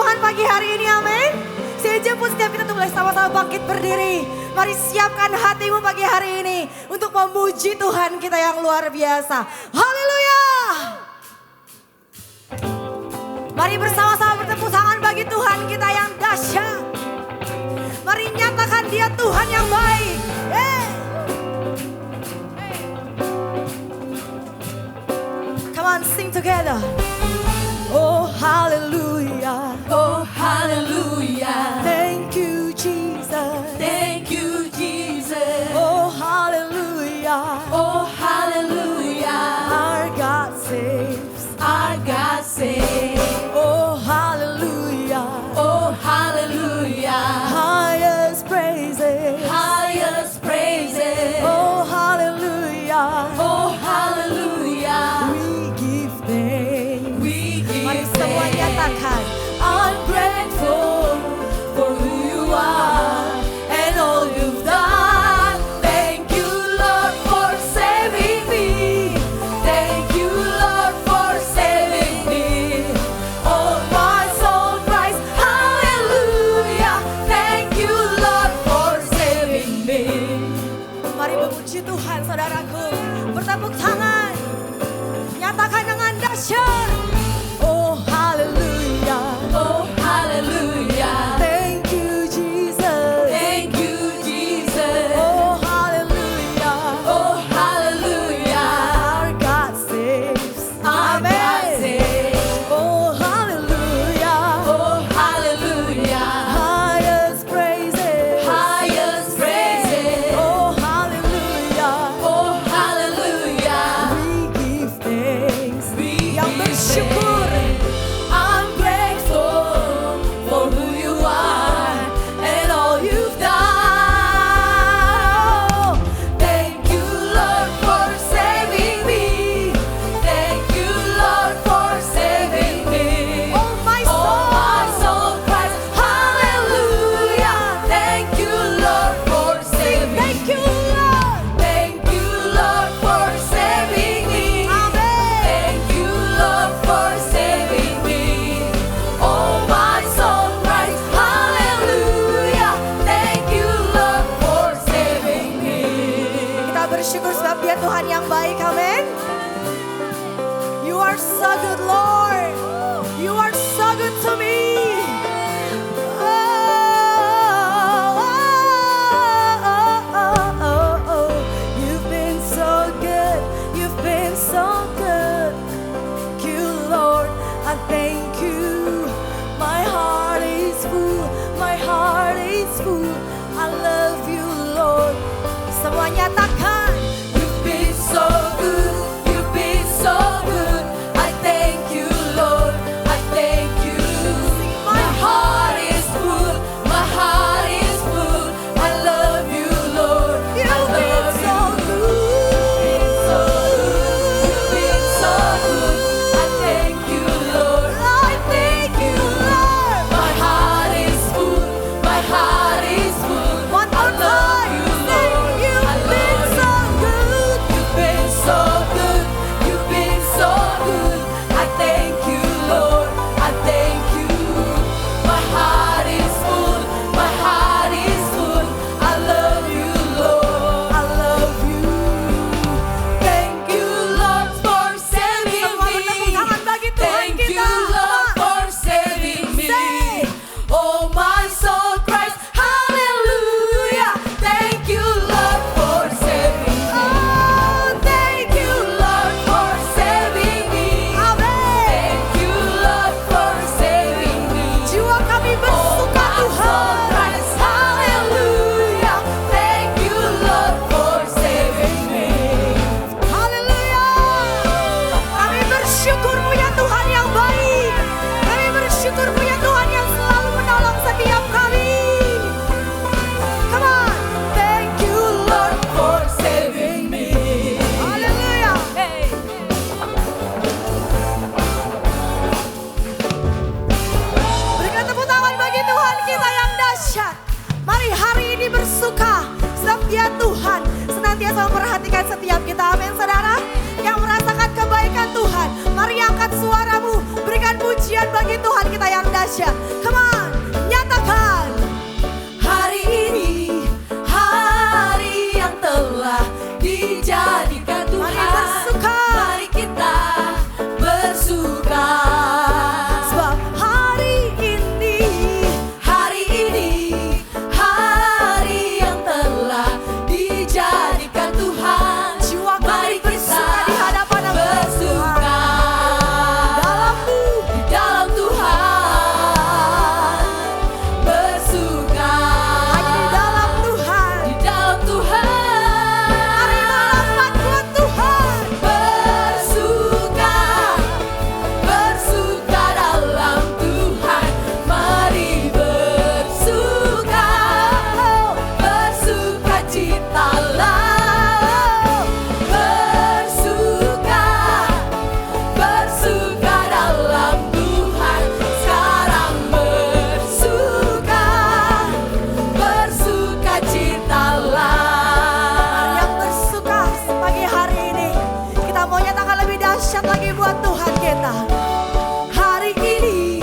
Tuhan pagi hari ini, amin. Saya jemput setiap kita untuk boleh sama-sama bangkit berdiri. Mari siapkan hatimu pagi hari ini untuk memuji Tuhan kita yang luar biasa. Haleluya. Mari bersama-sama bertepuk tangan bagi Tuhan kita yang dahsyat. Mari nyatakan Dia Tuhan yang baik. Come on, sing together. Oh hallelujah, oh hallelujah, thank you Jesus, thank you Jesus, oh hallelujah, oh hallelujah, our God saves, our God saves, oh hallelujah, oh hallelujah, highest praises, highest praises, oh hallelujah, oh hallelujah, we give thanks. Mari semua nyatakan, I'm grateful for who you are and all you've done. Thank you, Lord, for saving me. Thank you, Lord, for saving me. Oh, my soul cries, hallelujah. Thank you, Lord, for saving me. mari memuji Tuhan saudaraku. Bertepuk tangan, nyatakan dengan dahsyat. Oh hallelujah, Oh, hallelujah. thank you Jesus. Thank you, Jesus. Oh hallelujah, Oh, hallelujah. our God saves. Our God saves. Oh hallelujah, Oh, hallelujah. highest praises. Highest praises. Oh hallelujah, Oh, hallelujah. we give thanks. We Yang give bersyukur. thanks. I'm grateful for who you are and all you've done. Thank you, Lord, for saving me. Thank you, Lord, for saving me. Oh my Oh, my soul, soul cries, hallelujah. Thank you, Lord, for saving thank me. you Lord. Thank you, Lord, for saving me. Amen. Thank you, Lord, for saving me. Oh, my soul cries, hallelujah. Thank you, Lord, for saving me. Kita bersyukur sebab Dia Tuhan yang baik, amin. You are so good Lord, you are so good to me. Oh, oh, oh, oh, oh, oh. You've been so good, you've been so good. Thank you Lord, I thank you. My heart is full, my heart is full. I love you Lord. Semua nyatakan. You've been so good, you've been so good. I thank you, Lord, I thank you. My heart is full, my heart is full. I love you, Lord, I You've been love so you. good. So good, you've been so good. I thank you, Lord, I thank you, Lord. my heart is full, my heart is full. One I more love time. you, Say, Lord, I you've been love so good. You've been so good, you've been so good. I thank you, Lord, I thank you. My heart is full, my heart is full. I love you, Lord, I love you. thank you, Lord, for saving Semua bertepuk me. tangan bagi Tuhan Thank you, kita. Lord, for saving me. Say. Oh, my soul cries, hallelujah. Thank you, Lord, for saving me. Oh, Thank you, Lord, for saving me. amin. Thank you, Lord, for saving me. Jiwa kami Oh, bersuka my soul Tuhan. cries, hallelujah. Thank you, Lord, for saving me. Haleluya. Kami bersyukur punya Tuhan yang baik. Kami bersyukur punya Tuhan yang selalu menolong setiap kami. Come on. Thank you, Lord, for saving me. Haleluya. Hey. Berikan tepuk tangan bagi Tuhan kita yang dahsyat. Mari hari ini bersuka sebab Dia Tuhan senantiasa memperhatikan setiap kita. Amin saudara. Yang merasakan kebaikan Tuhan, mari angkat suaramu, berikan pujian pujian bagi Tuhan kita yang dahsyat. Come on, nyatakan. Hari ini hari yang telah dijadikan Tuhan. Mari bersuka. Mari kita bersuka. Sebab hari ini hari yang telah dijadikan Tuhan. jiwa Mari kami kita bersuka di hadapan Engkau bersuka dalammu. di dalam Tuhan. Bersuka Hanya di dalam Tuhan. di dalam Tuhan. Mari melompat buat Tuhan. Bersuka dalam Tuhan. Mari bersuka citalah. Bersuka dalam Tuhan. Sekarang bersuka citalah. Yang bersuka pagi hari ini, kita mau nyatakan lebih dahsyat lagi buat Tuhan kita. Hari ini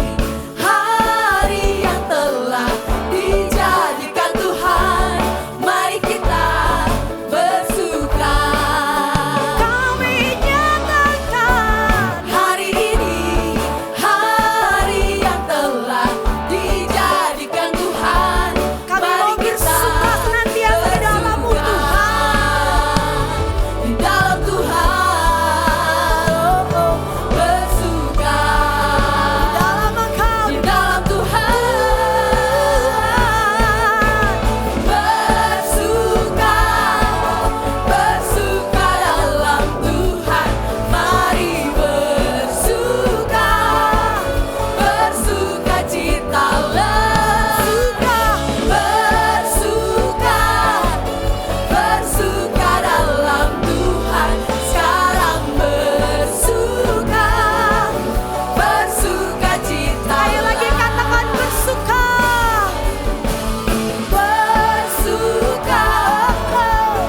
hari yang telah dijadikan Tuhan. Mari kita bersuka. Kami nyatakan Hari ini hari yang telah dijadikan Tuhan. kami Mari mau kita bersuka senantiasa di dalam-Mu Tuhan. di dalam Tuhan. Bersuka Dalam Engkau di dalam Tuhan. Bersuka dalam Tuhan. Mari bersuka citalah. Bersuka dalam Tuhan. Sekarang bersuka citalah. Ayo lagi katakan bersuka.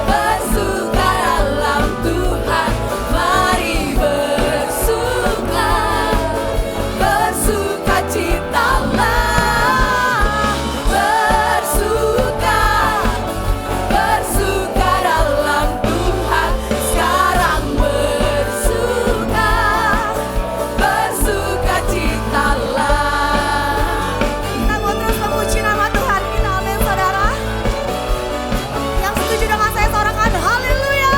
Bersuka dalam Tuhan. Mari bersuka citalah. Bersuka dalam Tuhan. Sekarang bersuka citalah. Kita mau terus memuji nama Tuhan kita, amin saudara. Yang setuju dengan saya sorakan haleluya.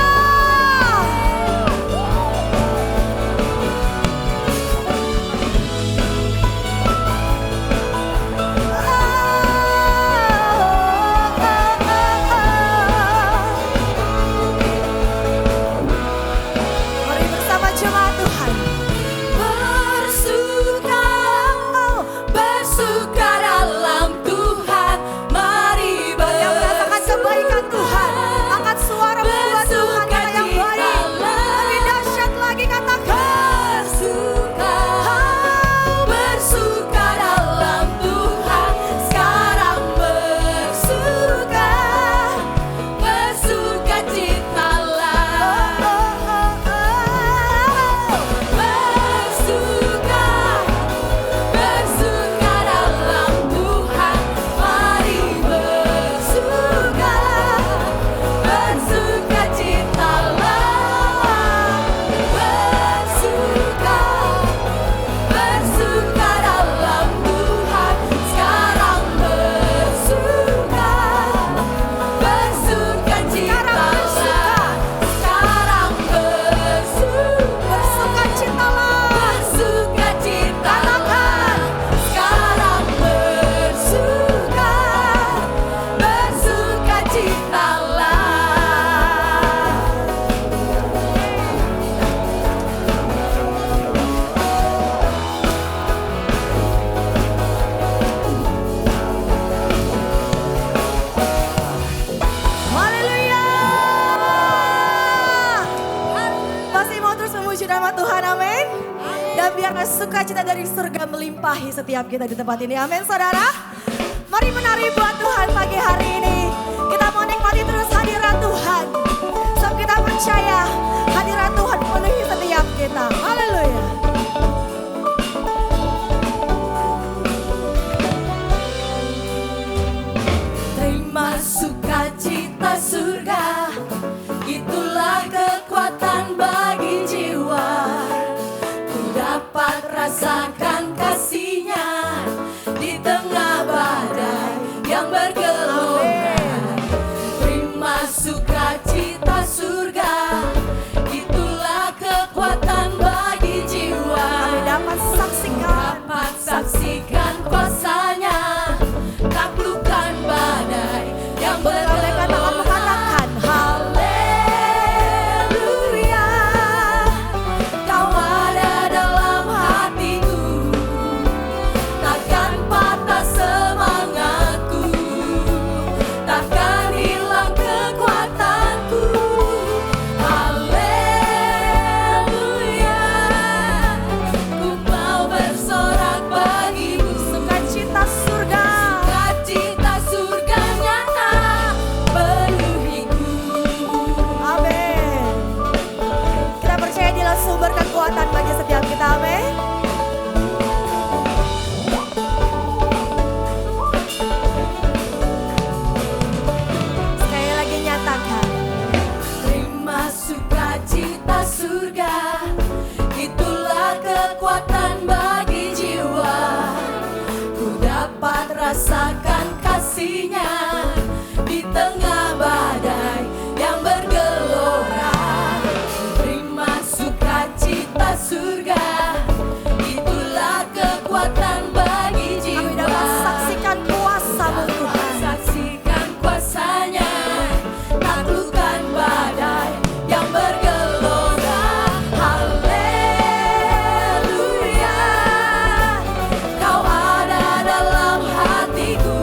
Mari bersama jemaat Tuhan. Bersuka dalam Tuhan. Mari Yang merasakan kebaikan Tuhan, angkat suara membuat Tuhan kita yang baik. Lebih dahsyat lagi katakan. Bersuka dalam Tuhan. Sekarang bersuka citalah. Bersuka dalam Tuhan. Mari bersuka citalah. Bersuka dalam Tuhan. Sekarang bersuka citalah. Sekarang Bersuka citalah. bersuka citalah. Sekarang bersuka citalah. Haleluya. Masih mau terus memuji nama Tuhan, amin. Dan biarlah sukacita dari surga melimpahi setiap kita di tempat ini, amin saudara. Mari menari buat Tuhan pagi hari ini. Kita mau nikmati terus hadirat Tuhan. Sebab kita percaya hadirat Tuhan penuhi setiap kita. Haleluya. bergelora. Terima sukacita surga, itulah kekuatan bagi jiwa. Kami dapat saksikan kuasanya, taklukkan badai yang bergelora. Haleluya, kau ada dalam hatiku, takkan patah semangatku, takkan hilang kekuatanku. Haleluya, ku mau bersorak bagimu. Sukacita surga, Sukacita surga nyata penuhiku. amin. Kita percaya Dialah sumber kekuatan bagi setiap kita, amin. Sekali lagi nyatakan, Terima sukacita surga, itulah kekuatan bagi jiwa. Ku dapat rasakan kasih-Nya di tengah badai yang bergelora. Terima sukacita surga, itulah kekuatan bagi kami jiwa. dapat saksikan kuasa-Mu Tuhan. Saksikan kuasa-Nya, taklukkan badai yang bergelora. Haleluya, kau ada dalam hatiku,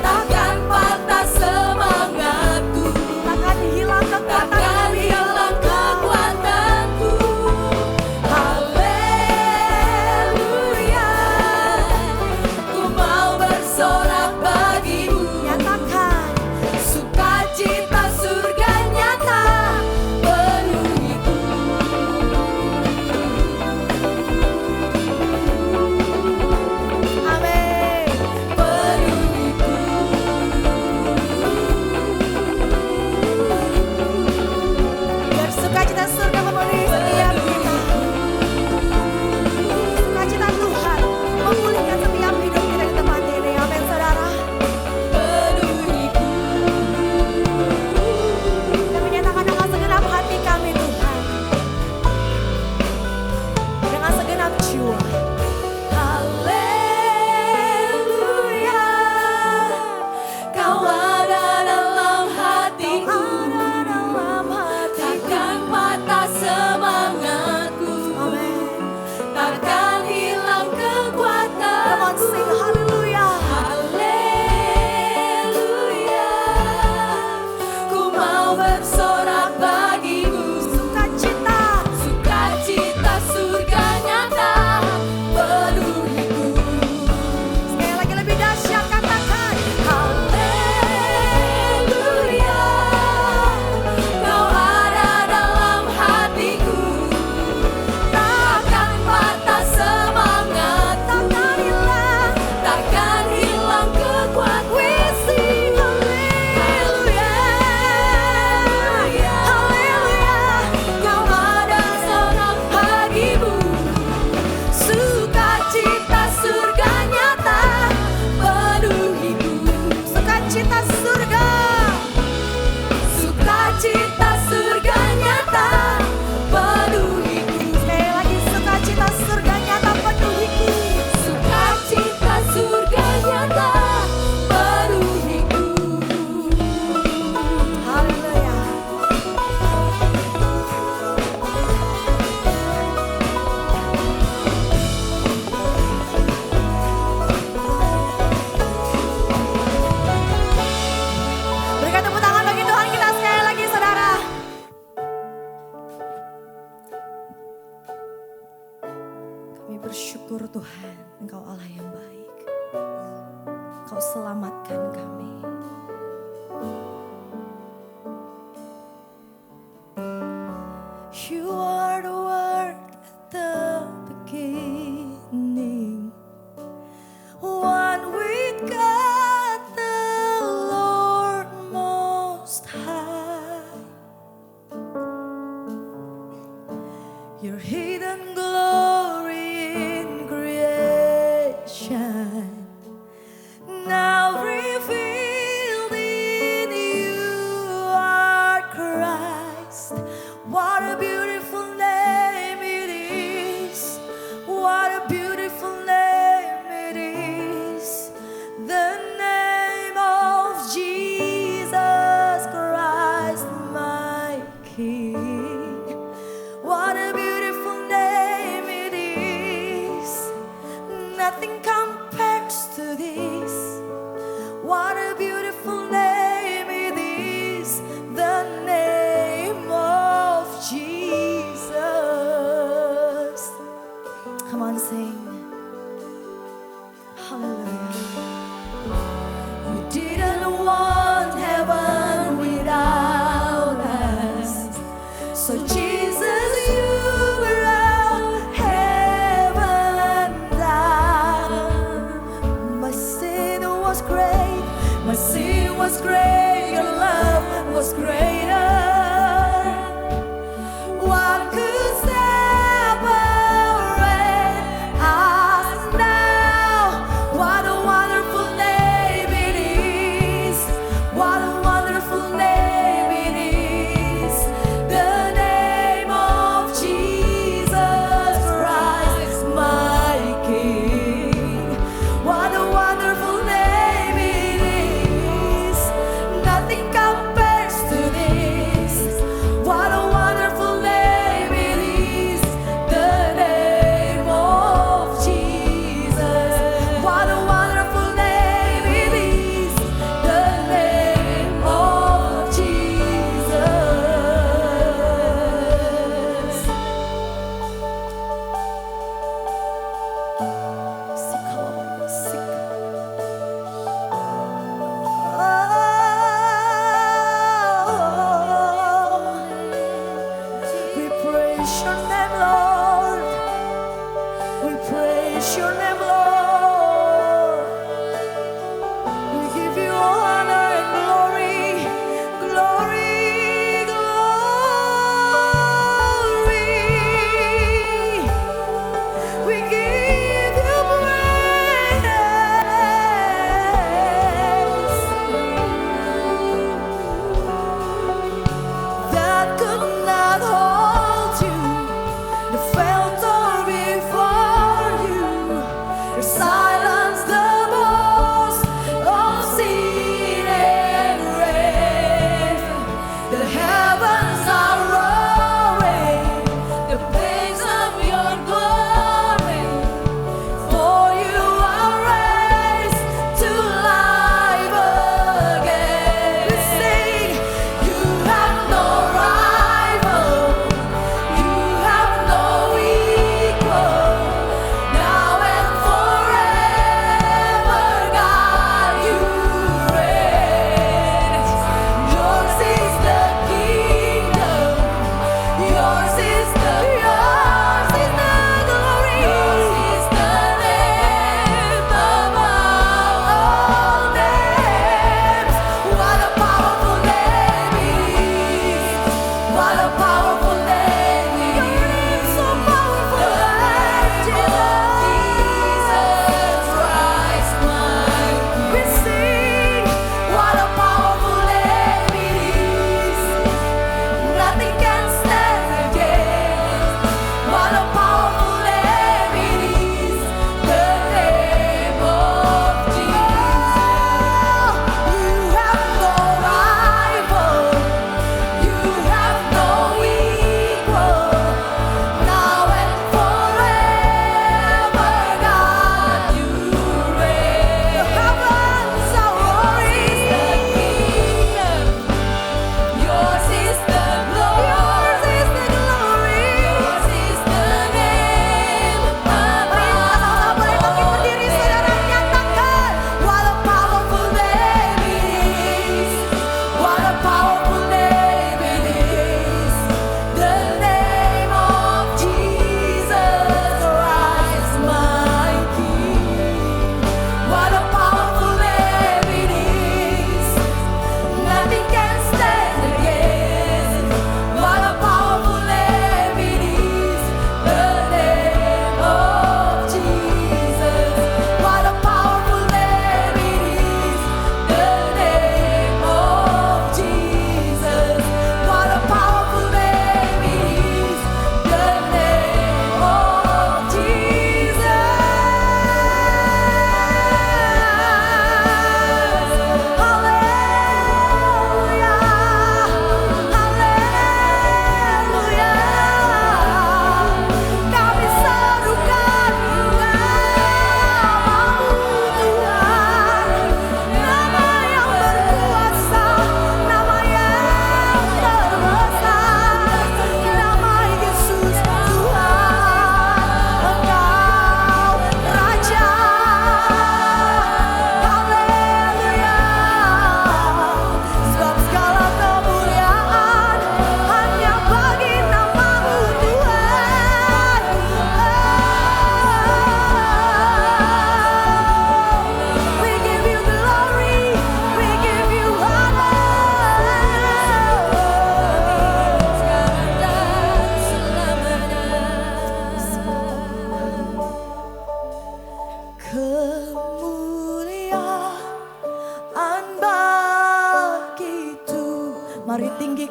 takkan patah semangatku, Takkan hilang kekuatan takkan kami. hilang kekuatanku. Haleluya, ku mau bersorak bagimu. Nyatakan, Sukacita surga nyata penuhiku. amin. Penuhiku. Biar sukacita surga memenuhi setiap kita. Sukacita Tuhan memulihkan setiap hidup kita di tempat ini, amin saudara. Penuhiku. Kami nyatakan dengan segenap hati kami Tuhan, dengan segenap jiwa. Haleluya, kau ada dalam hatiku, takkan patah semangatku, Amin. takkan hilang Come on, kekuatanku. sing haleluya. Haleluya, ku mau bersorak bagimu. Sukacita, Sukacita surga nyata penuhiku. sekali lagi lebih dahsyat katakan, Haleluya, kau ada dalam hatiku, takkan patah semangat, takkan hilang. takkan hilang kekuatan. We sing haleluya, haleluya. Kau ada dalam bagimu, sukacita surga nyata penuhiku. Sukacita surga, Sukacita surga nyata penuhiku. sekali lagi sukacita surga nyata penuhiku. Sukacita surga nyata penuhiku. Haleluya. Berikan tepuk tangan bagi Tuhan kita sekali lagi saudara. Kami bersyukur Tuhan, Engkau Allah yang baik. Engkau selamatkan kami. You are the word at the beginning, one with God the Lord Most High. Your hidden glory in creation now was great. My sin was great. Your love was greater. What could separate us now? What a wonderful name it is. What a wonderful name it is. The name of Jesus Christ, my King. What a wonderful name it is. Nothing compares to this.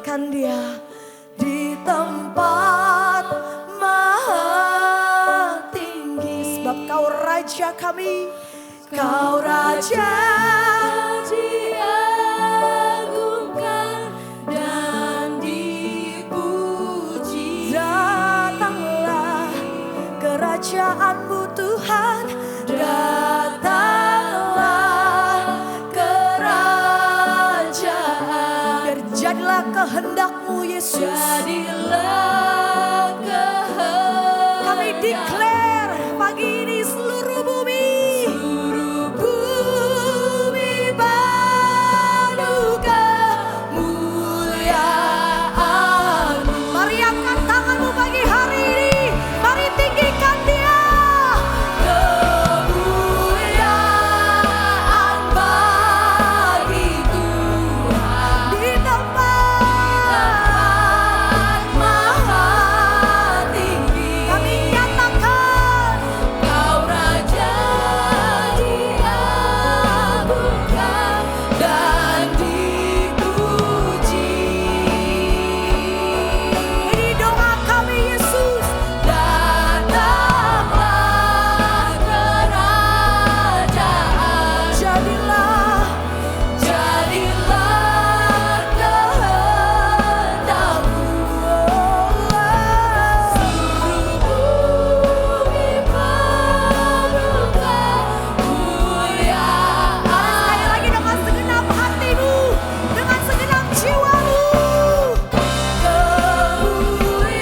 tinggikan Dia di tempat maha tinggi. Sebab Kau Raja kami, Kau Raja diagungkan dan dipuji. Datanglah kerajaanmu Tuhan, datanglah kerajaan. Biar jadilah kehendak-Mu Yesus. Jadilah kehendak. Kami declare pagi ini seluruh bumi. Seluruh bumi padu kemuliaan-Mu. Mari angkat tanganmu pagi hari ini. Mari tinggikan Dia. Kemuliaan bagi Tuhan di tempat maha tinggi. Kami nyatakan Kau Raja diagungkan dan dipuji. Ini doa kami Yesus. Datanglah kerajaan. Jadilah kehendak-Mu. Seluruh bumi padu kemuliaan. Sekali lagi dengan segenap hatimu, dengan segenap jiwamu. Kemuliaan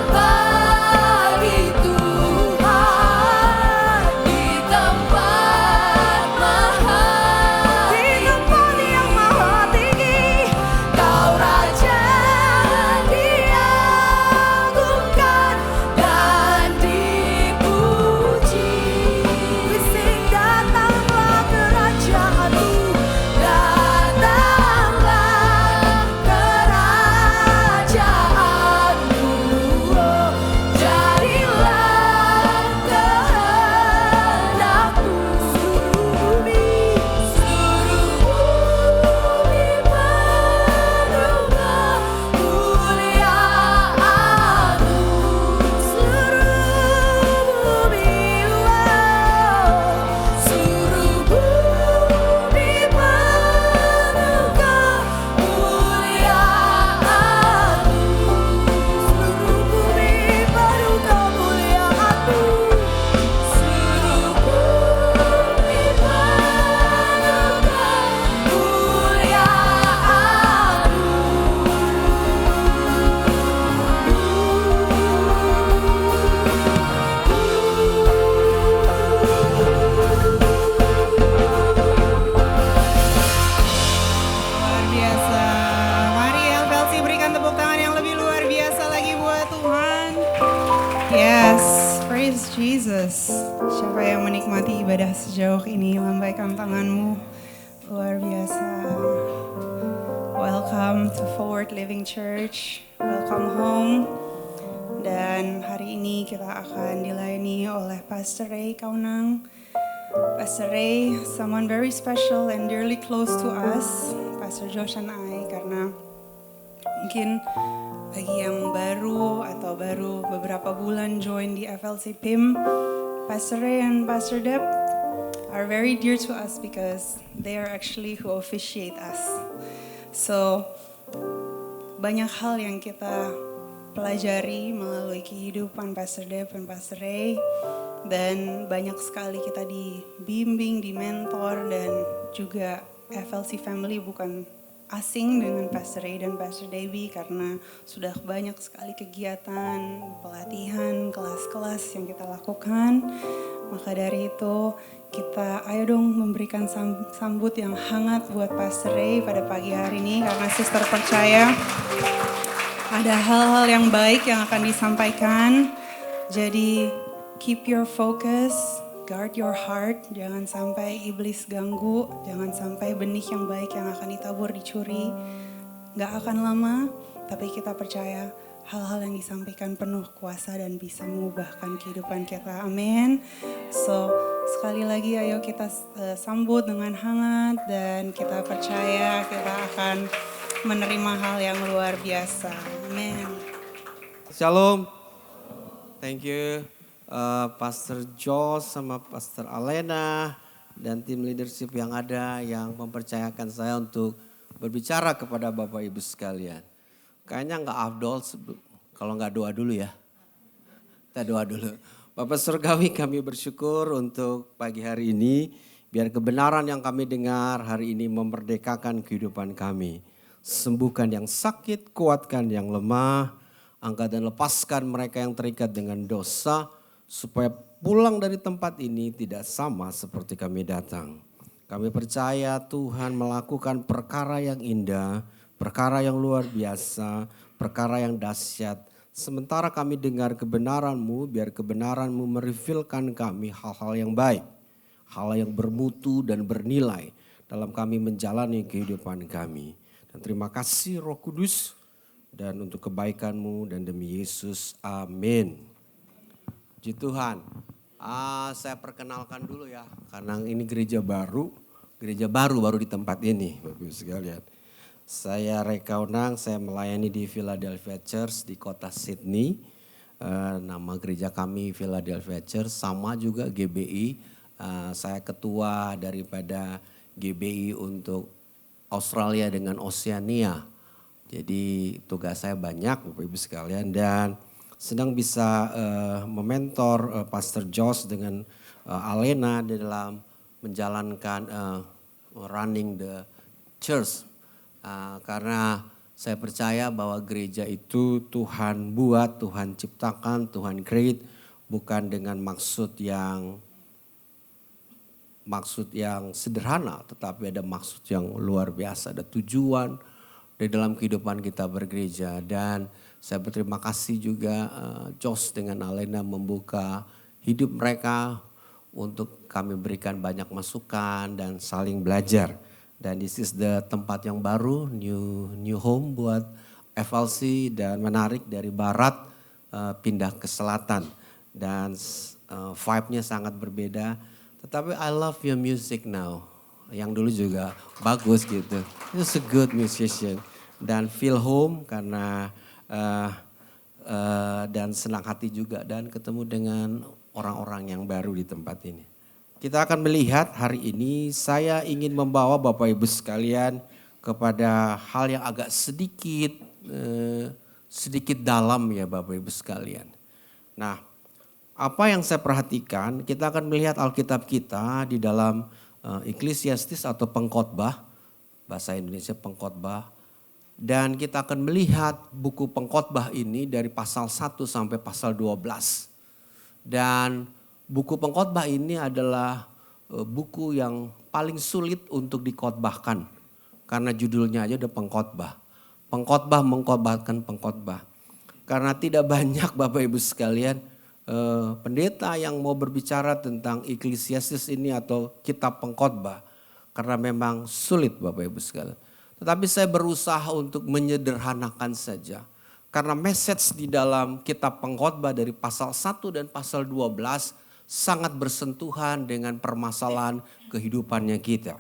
bagi Tuhan di tempat maha, di tempat yang maha tinggi. Kau Raja diagungkan dan dipuji. We sing, datanglah kerajaan-Mu, datanglah kerajaan-Mu. Jadilah kehendak-Mu. Seluruh bumi padu kemuliaan-Mu. Seluruh bumi, seluruh bumi padu kemuliaan-Mu. Seluruh bumi padu kemuliaan-Mu. Seluruh bumi padu Luar biasa. Mari LVLC berikan tepuk tangan yang lebih luar biasa lagi buat Tuhan. Yes, praise Jesus. Siapa yang menikmati ibadah sejauh ini, lambaikan tanganmu. Luar biasa. Welcome to Forward Living Church. Welcome home. Dan hari ini kita akan dilayani oleh Pastor Ray Kaunang. Pastor Ray, someone very special and dearly close to us, Pastor Josh and I, karena mungkin bagi yang baru atau baru beberapa bulan join di FLC PIM, Pastor Ray and Pastor Deb are very dear to us because they are actually who officiate us. So, banyak hal yang kita pelajari melalui kehidupan Pastor Deb dan Pastor Ray. Dan banyak sekali kita dibimbing, dimentor, dan juga FLC Family bukan asing dengan Pastor Ray dan Pastor Debbie karena sudah banyak sekali kegiatan, pelatihan, kelas-kelas yang kita lakukan. Maka dari itu kita ayo dong memberikan sambut yang hangat buat Pastor Ray pada pagi hari ini karena sister percaya ada hal-hal yang baik yang akan disampaikan. Jadi keep your focus, guard your heart, jangan sampai iblis ganggu, jangan sampai benih yang baik yang akan ditabur dicuri. Gak akan lama, tapi kita percaya hal-hal yang disampaikan penuh kuasa dan bisa mengubahkan kehidupan kita. Amin. So, sekali lagi ayo kita sambut dengan hangat dan kita percaya kita akan menerima hal yang luar biasa. Amin. Shalom. Thank you Pastor Josh sama Pastor Alena dan tim leadership yang ada yang mempercayakan saya untuk berbicara kepada Bapak Ibu sekalian. Kayaknya nggak afdol kalau nggak doa dulu ya. Kita doa dulu. Bapak Surgawi, kami bersyukur untuk pagi hari ini. Biar kebenaran yang kami dengar hari ini memerdekakan kehidupan kami. Sembuhkan yang sakit, kuatkan yang lemah. Angkat dan lepaskan mereka yang terikat dengan dosa. Supaya pulang dari tempat ini tidak sama seperti kami datang. Kami percaya Tuhan melakukan perkara yang indah, perkara yang luar biasa, perkara yang dahsyat. Sementara kami dengar kebenaran-Mu, biar kebenaran-Mu merevealkan kami hal-hal yang baik. Hal yang bermutu dan bernilai dalam kami menjalani kehidupan kami. Dan terima kasih Roh Kudus dan untuk kebaikan-Mu dan demi Yesus. Amin. Puji Tuhan. Saya perkenalkan dulu ya, karena ini gereja baru di tempat ini Bapak Ibu sekalian. Saya Ray Kaunang, saya melayani di Philadelphia Church di kota Sydney. Nama gereja kami Philadelphia Church, sama juga GBI. Saya ketua daripada GBI untuk Australia dengan Oceania. Jadi tugas saya banyak Bapak Ibu sekalian dan sedang bisa mementor Pastor Josh dengan Alena dalam menjalankan running the church. Karena saya percaya bahwa gereja itu Tuhan buat, Tuhan ciptakan, Tuhan create, bukan dengan maksud yang sederhana, tetapi ada maksud yang luar biasa, ada tujuan di dalam kehidupan kita bergereja. Dan saya berterima kasih juga Josh dengan Alena membuka hidup mereka untuk kami berikan banyak masukan dan saling belajar. Dan this is the tempat yang baru, new home buat FLC dan menarik dari barat pindah ke selatan. Dan vibe-nya sangat berbeda. Tetapi I love your music now. Yang dulu juga bagus gitu. He's a good musician. Dan feel home karena dan senang hati juga. Dan ketemu dengan orang-orang yang baru di tempat ini. Kita akan melihat hari ini saya ingin membawa Bapak Ibu sekalian kepada hal yang agak sedikit dalam ya Bapak Ibu sekalian. Nah, apa yang saya perhatikan, kita akan melihat Alkitab kita di dalam Ecclesiastes atau Pengkhotbah, bahasa Indonesia Pengkhotbah. Dan kita akan melihat buku Pengkhotbah ini dari pasal 1 sampai pasal 12. Dan buku Pengkhotbah ini adalah buku yang paling sulit untuk dikhotbahkan. Karena judulnya aja udah pengkhotbah. Pengkhotbah mengkhotbahkan pengkhotbah. Karena tidak banyak Bapak Ibu sekalian pendeta yang mau berbicara tentang Ecclesiastes ini atau kitab pengkhotbah. Karena memang sulit Bapak Ibu sekalian. Tetapi saya berusaha untuk menyederhanakan saja. Karena message di dalam kitab pengkhotbah dari pasal 1 dan pasal 12 sangat bersentuhan dengan permasalahan kehidupannya kita.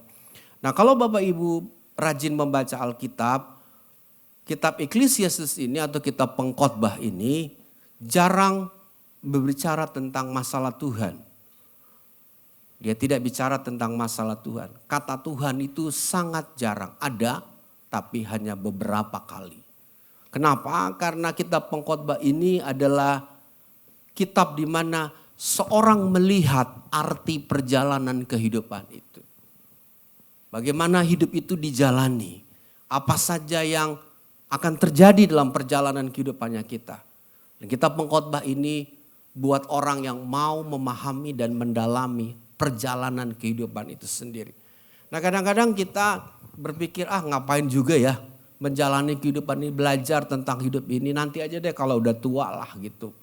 Nah, kalau Bapak Ibu rajin membaca Alkitab, kitab Ecclesiastes ini atau kitab Pengkhotbah ini jarang berbicara tentang masalah Tuhan. Dia tidak bicara tentang masalah Tuhan. Kata Tuhan itu sangat jarang ada, tapi hanya beberapa kali. Kenapa? Karena kitab Pengkhotbah ini adalah kitab di mana seorang melihat arti perjalanan kehidupan itu. Bagaimana hidup itu dijalani. Apa saja yang akan terjadi dalam perjalanan kehidupannya kita. Dan kitab Pengkhotbah ini buat orang yang mau memahami dan mendalami perjalanan kehidupan itu sendiri. Nah, kadang-kadang kita berpikir ngapain juga ya menjalani kehidupan ini, belajar tentang hidup ini. Nanti aja deh kalau udah tua lah gitu.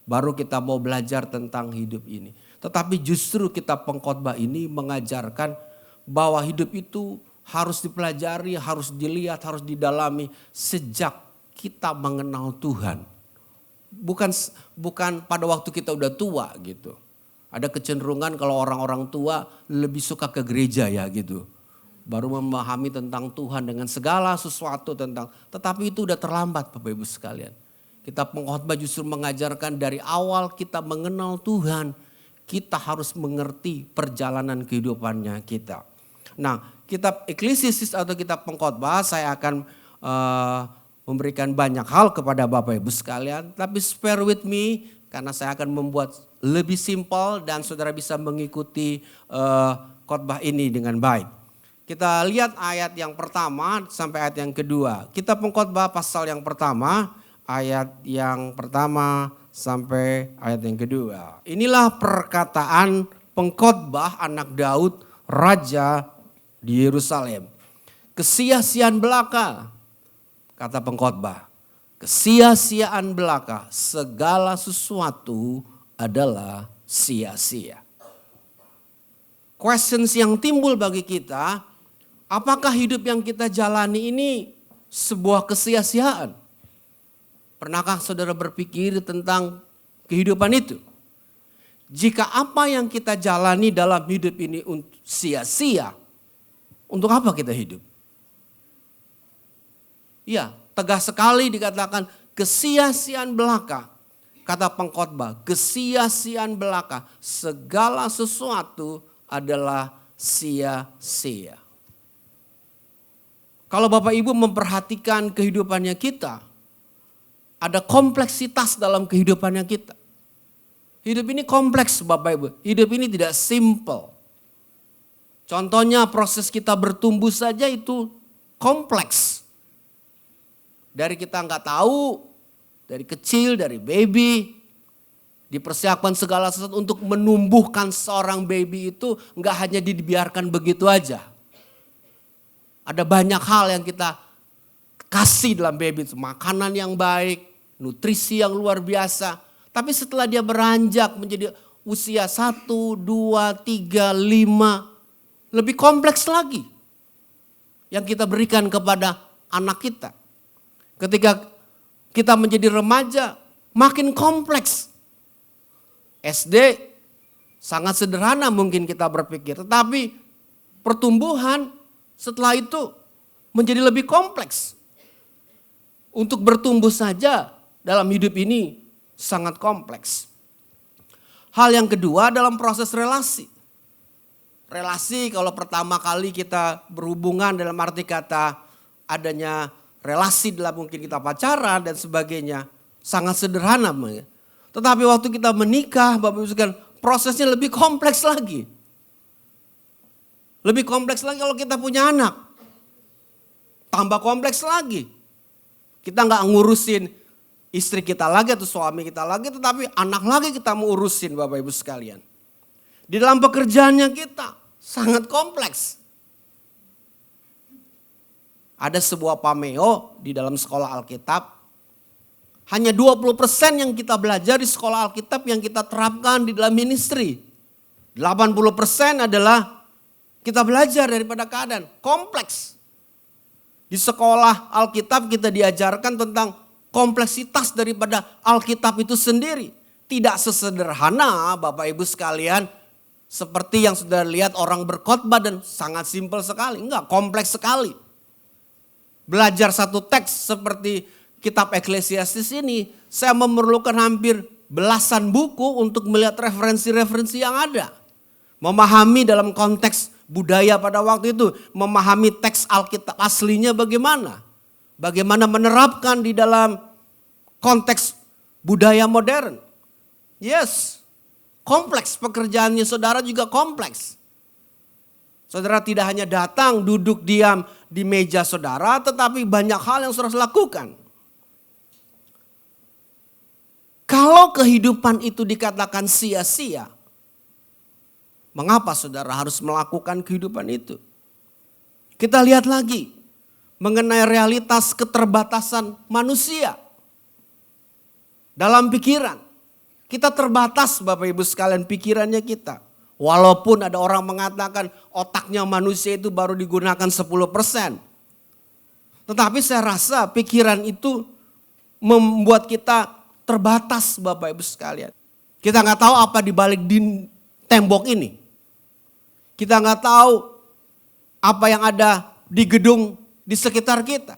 Baru kita mau belajar tentang hidup ini. Tetapi justru kitab Pengkhotbah ini mengajarkan bahwa hidup itu harus dipelajari, harus dilihat, harus didalami sejak kita mengenal Tuhan. Bukan pada waktu kita udah tua gitu. Ada kecenderungan kalau orang-orang tua lebih suka ke gereja ya gitu. baru memahami tentang Tuhan dengan segala sesuatu tetapi itu udah terlambat Bapak Ibu sekalian. Kitab Pengkhotbah justru mengajarkan dari awal kita mengenal Tuhan, kita harus mengerti perjalanan kehidupannya kita. Nah, kitab Eklesiastes atau kitab Pengkhotbah saya akan memberikan banyak hal kepada Bapak Ibu sekalian, tapi spare with me karena saya akan membuat lebih simpel dan saudara bisa mengikuti khotbah ini dengan baik. Kita lihat ayat yang pertama sampai ayat yang kedua. Kitab Pengkhotbah pasal yang pertama, ayat yang pertama sampai ayat yang kedua. Inilah perkataan pengkhotbah anak Daud, raja di Yerusalem. Kesia-siaan belaka, kata pengkhotbah, kesia-siaan belaka, segala sesuatu adalah sia-sia. Questions yang timbul bagi kita, apakah hidup yang kita jalani ini sebuah kesia-siaan? Pernahkah saudara berpikir tentang kehidupan itu? Jika apa yang kita jalani dalam hidup ini sia-sia, untuk apa kita hidup? Ya, tegas sekali dikatakan kesia-siaan belaka. Kata pengkhotbah, kesia-siaan belaka, segala sesuatu adalah sia-sia. Kalau Bapak Ibu memperhatikan kehidupannya kita, ada kompleksitas dalam kehidupannya kita. Hidup ini kompleks Bapak Ibu, hidup ini tidak simple. Contohnya proses kita bertumbuh saja itu kompleks. Dari kita nggak tahu, dari kecil, dari baby, dipersiapkan segala sesuatu untuk menumbuhkan seorang baby itu nggak hanya dibiarkan begitu aja. Ada banyak hal yang kita kasih dalam baby itu, makanan yang baik, nutrisi yang luar biasa. Tapi setelah dia beranjak menjadi usia 1, 2, 3, 5, lebih kompleks lagi yang kita berikan kepada anak kita. Ketika kita menjadi remaja, makin kompleks. SD sangat sederhana mungkin kita berpikir, tetapi pertumbuhan setelah itu menjadi lebih kompleks. Untuk bertumbuh saja dalam hidup ini sangat kompleks. Hal yang kedua dalam proses relasi. Relasi kalau pertama kali kita berhubungan dalam arti kata adanya relasi dalam mungkin kita pacaran dan sebagainya sangat sederhana. Tetapi waktu kita menikah, Bapak Ibu sekalian, prosesnya lebih kompleks lagi. Lebih kompleks lagi kalau kita punya anak. Tambah kompleks lagi. Kita nggak ngurusin istri kita lagi atau suami kita lagi, tetapi anak lagi kita mau urusin Bapak Ibu sekalian. Di dalam pekerjaannya kita sangat kompleks. Ada sebuah pameo di dalam sekolah Alkitab. Hanya 20% yang kita belajar di sekolah Alkitab yang kita terapkan di dalam ministry. 80% adalah kita belajar daripada keadaan. Kompleks. Di sekolah Alkitab kita diajarkan tentang kompleksitas daripada Alkitab itu sendiri. Tidak sesederhana Bapak Ibu sekalian. Seperti yang sudah lihat orang berkhotbah dan sangat simpel sekali. Enggak, kompleks sekali. Belajar satu teks seperti kitab Eklesiastes ini, saya memerlukan hampir belasan buku untuk melihat referensi-referensi yang ada. Memahami dalam konteks budaya pada waktu itu, memahami teks Alkitab aslinya bagaimana. Bagaimana menerapkan di dalam konteks budaya modern. Yes, kompleks pekerjaannya saudara juga kompleks. Saudara tidak hanya datang, duduk diam di meja saudara, tetapi banyak hal yang saudara lakukan. Kalau kehidupan itu dikatakan sia-sia, mengapa saudara harus melakukan kehidupan itu? Kita lihat lagi mengenai realitas keterbatasan manusia dalam pikiran. Kita terbatas Bapak Ibu sekalian pikirannya kita. Walaupun ada orang mengatakan otaknya manusia itu baru digunakan 10%. Tetapi saya rasa pikiran itu membuat kita terbatas Bapak Ibu sekalian. Kita nggak tahu apa di balik tembok ini. Kita nggak tahu apa yang ada di gedung di sekitar kita.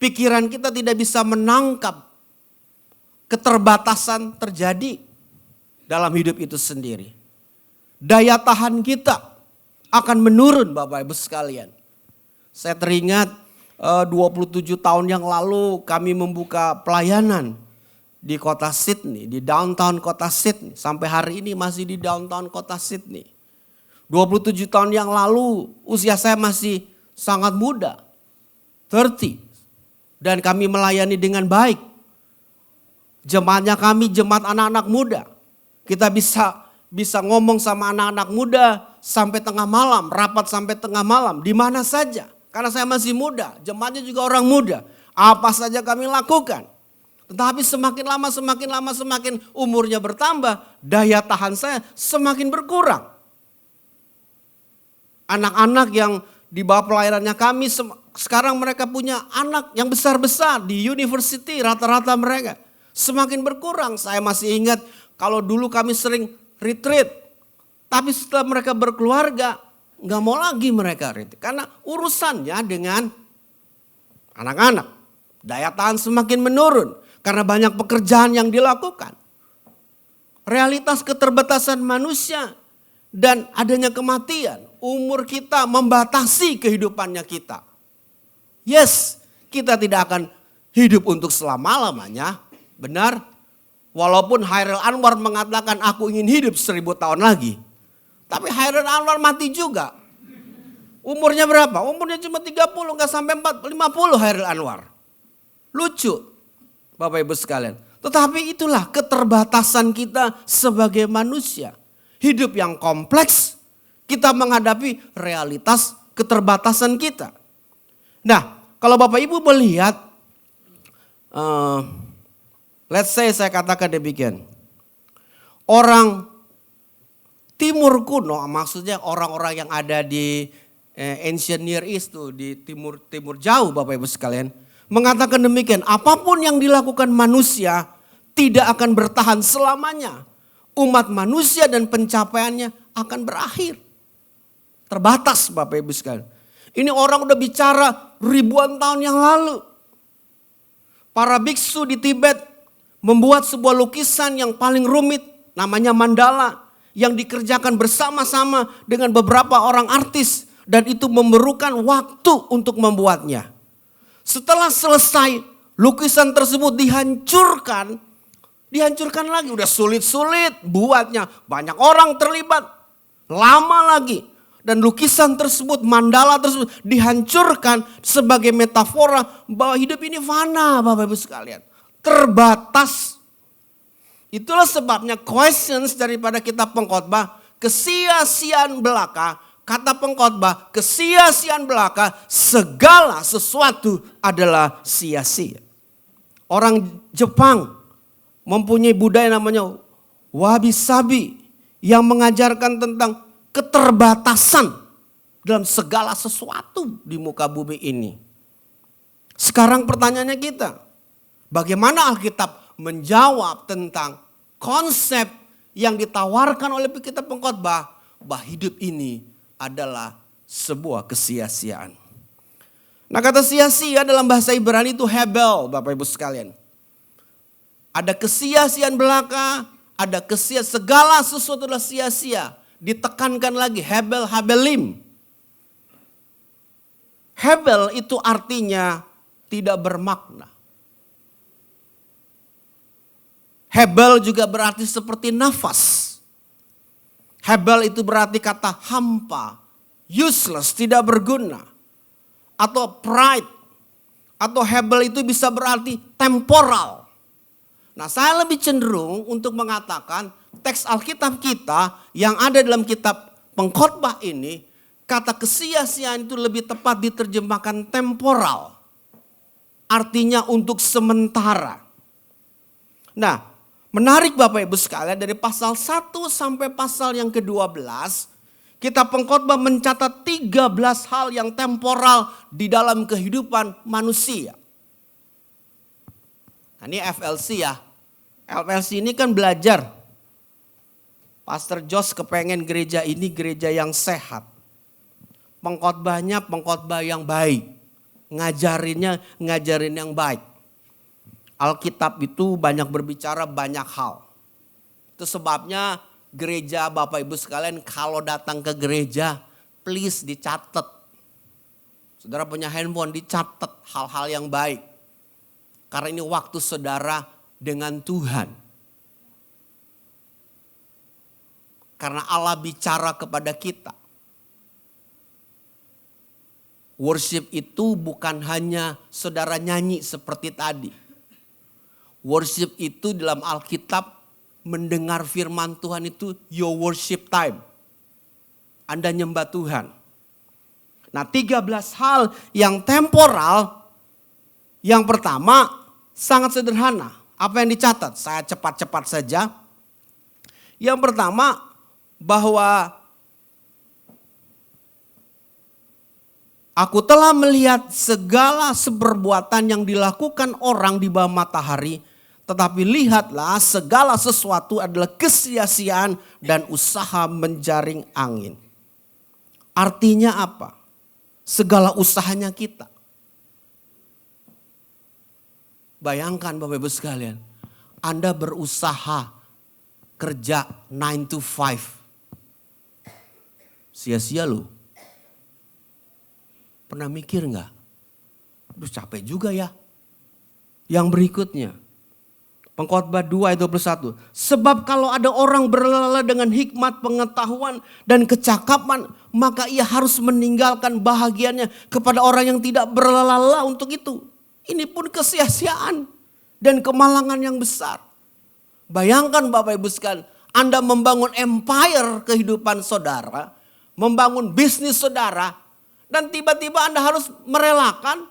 Pikiran kita tidak bisa menangkap keterbatasan terjadi dalam hidup itu sendiri. Daya tahan kita akan menurun Bapak Ibu sekalian. Saya teringat 27 tahun yang lalu kami membuka pelayanan di kota Sydney, di downtown kota Sydney. Sampai hari ini masih di downtown kota Sydney. 27 tahun yang lalu usia saya masih sangat muda, 30. Dan kami melayani dengan baik. Jemaatnya kami jemaat anak-anak muda. Kita bisa ngomong sama anak-anak muda sampai tengah malam, rapat sampai tengah malam, di mana saja. Karena saya masih muda, jemaatnya juga orang muda. Apa saja kami lakukan. Tetapi semakin lama semakin umurnya bertambah, daya tahan saya semakin berkurang. Anak-anak yang di bawah pelayanannya kami sekarang mereka punya anak yang besar-besar di university, rata-rata mereka semakin berkurang. Saya masih ingat kalau dulu kami sering retreat. Tapi setelah mereka berkeluarga, nggak mau lagi mereka retreat. Karena urusannya dengan anak-anak. Daya tahan semakin menurun karena banyak pekerjaan yang dilakukan. Realitas keterbatasan manusia dan adanya kematian. Umur kita membatasi kehidupannya kita. Yes, kita tidak akan hidup untuk selama-lamanya. Benar. Walaupun Hairil Anwar mengatakan aku ingin hidup 1000 tahun lagi. Tapi Hairil Anwar mati juga. Umurnya berapa? Umurnya cuma 30, gak sampai 50 Hairil Anwar. Lucu Bapak Ibu sekalian. Tetapi itulah keterbatasan kita sebagai manusia. Hidup yang kompleks, kita menghadapi realitas keterbatasan kita. Nah, kalau Bapak Ibu melihat, let's say saya katakan demikian. Orang Timur kuno, maksudnya orang-orang yang ada di Ancient Near East tuh, di timur jauh Bapak Ibu sekalian. Mengatakan demikian, apapun yang dilakukan manusia tidak akan bertahan selamanya. Umat manusia dan pencapaiannya akan berakhir. Terbatas Bapak Ibu sekalian. Ini orang udah bicara ribuan tahun yang lalu. Para biksu di Tibet membuat sebuah lukisan yang paling rumit, namanya mandala, yang dikerjakan bersama-sama dengan beberapa orang artis, dan itu memerlukan waktu untuk membuatnya. Setelah selesai, lukisan tersebut dihancurkan lagi, udah sulit-sulit buatnya, banyak orang terlibat, lama lagi. Dan lukisan tersebut, mandala tersebut dihancurkan sebagai metafora bahwa hidup ini fana Bapak Ibu sekalian. Terbatas. Itulah sebabnya questions daripada kitab Pengkhotbah, kesia-siaan belaka. Kata pengkhotbah, kesia-siaan belaka, segala sesuatu adalah sia-sia. Orang Jepang mempunyai budaya namanya wabi-sabi yang mengajarkan tentang keterbatasan dalam segala sesuatu di muka bumi ini. Sekarang pertanyaannya kita, bagaimana Alkitab menjawab tentang konsep yang ditawarkan oleh kitab Pengkhotbah bahwa hidup ini adalah sebuah kesia-siaan. Nah, kata sia-sia dalam bahasa Ibrani itu hebel Bapak Ibu sekalian. Ada kesia-siaan belaka, ada segala sesuatu adalah sia-sia. Ditekankan lagi hebel habelim. Hebel itu artinya tidak bermakna. Hebel juga berarti seperti nafas. Hebel itu berarti kata hampa, useless, tidak berguna. Atau pride. Atau hebel itu bisa berarti temporal. Nah, saya lebih cenderung untuk mengatakan teks Alkitab kita yang ada dalam kitab Pengkhotbah ini, kata kesia-siaan itu lebih tepat diterjemahkan temporal. Artinya untuk sementara. Nah, menarik Bapak Ibu sekalian, dari pasal 1 sampai pasal yang ke-12, kitab Pengkhotbah mencatat 13 hal yang temporal di dalam kehidupan manusia. Nah, ini FLC ya. FLC ini kan belajar. Pastor Jos kepengen gereja ini gereja yang sehat. pengkhotbahnya pengkhotbah yang baik. Ngajarin yang baik. Alkitab itu banyak berbicara banyak hal. Itu sebabnya gereja Bapak Ibu sekalian kalau datang ke gereja please dicatat. Saudara punya handphone dicatat hal-hal yang baik. Karena ini waktu saudara dengan Tuhan. Karena Allah bicara kepada kita. Worship itu bukan hanya saudara nyanyi seperti tadi. Worship itu dalam Alkitab mendengar firman Tuhan itu your worship time. Anda nyembah Tuhan. Nah 13 hal yang temporal. Yang pertama sangat sederhana. Apa yang dicatat? Saya cepat-cepat saja. Yang pertama bahwa aku telah melihat segala seperbuatan yang dilakukan orang di bawah matahari. Tetapi lihatlah segala sesuatu adalah kesia-siaan dan usaha menjaring angin. Artinya apa? Segala usahanya kita. Bayangkan Bapak Ibu sekalian. Anda berusaha kerja 9 to 5. Sia-sia loh. Pernah mikir gak? Aduh capek juga ya. Yang berikutnya. Pengkhotbah 2 ayat 21. Sebab kalau ada orang berlala dengan hikmat, pengetahuan dan kecakapan, maka ia harus meninggalkan bahagiannya kepada orang yang tidak berlala untuk itu. Ini pun kesia-siaan dan kemalangan yang besar. Bayangkan Bapak Ibu sekalian, Anda membangun empire kehidupan saudara, membangun bisnis saudara, dan tiba-tiba Anda harus merelakan,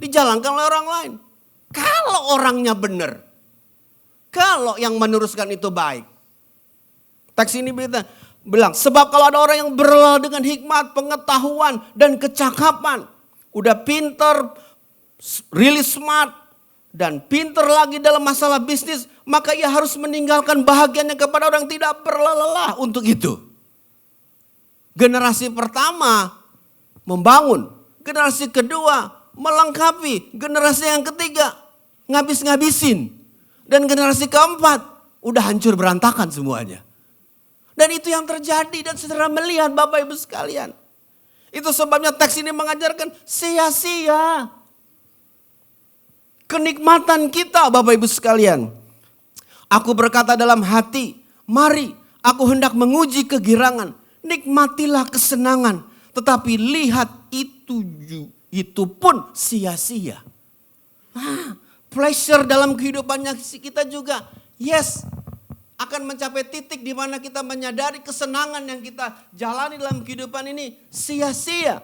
dijalankan oleh orang lain. Kalau orangnya benar. Kalau yang meneruskan itu baik. Teks ini bilang, sebab kalau ada orang yang berlala dengan hikmat, pengetahuan, dan kecakapan. Udah pinter, really smart, dan pinter lagi dalam masalah bisnis. Maka ia harus meninggalkan bahagiannya kepada orang yang tidak berlelah untuk itu. Generasi pertama membangun. Generasi kedua melengkapi. Generasi yang ketiga ngabis-ngabisin. Dan generasi keempat udah hancur berantakan semuanya. Dan itu yang terjadi dan saudara melihat Bapak Ibu sekalian. Itu sebabnya teks ini mengajarkan sia-sia. Kenikmatan kita Bapak Ibu sekalian. Aku berkata dalam hati, mari aku hendak menguji kegirangan. Nikmatilah kesenangan. Tetapi lihat itu pun sia-sia. Pleasure dalam kehidupannya kita juga. Yes, akan mencapai titik di mana kita menyadari kesenangan yang kita jalani dalam kehidupan ini sia-sia.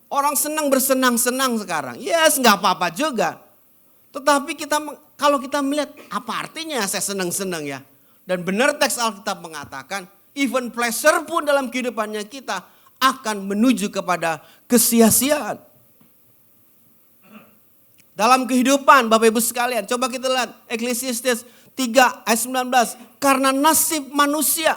Orang senang bersenang-senang sekarang. Yes, nggak apa-apa juga. Tetapi kalau kita melihat apa artinya saya senang-senang ya. Dan benar teks Alkitab mengatakan even pleasure pun dalam kehidupannya kita akan menuju kepada kesia-siaan. Dalam kehidupan Bapak Ibu sekalian, coba kita lihat Eklesiastes 3 ayat 19. Karena nasib manusia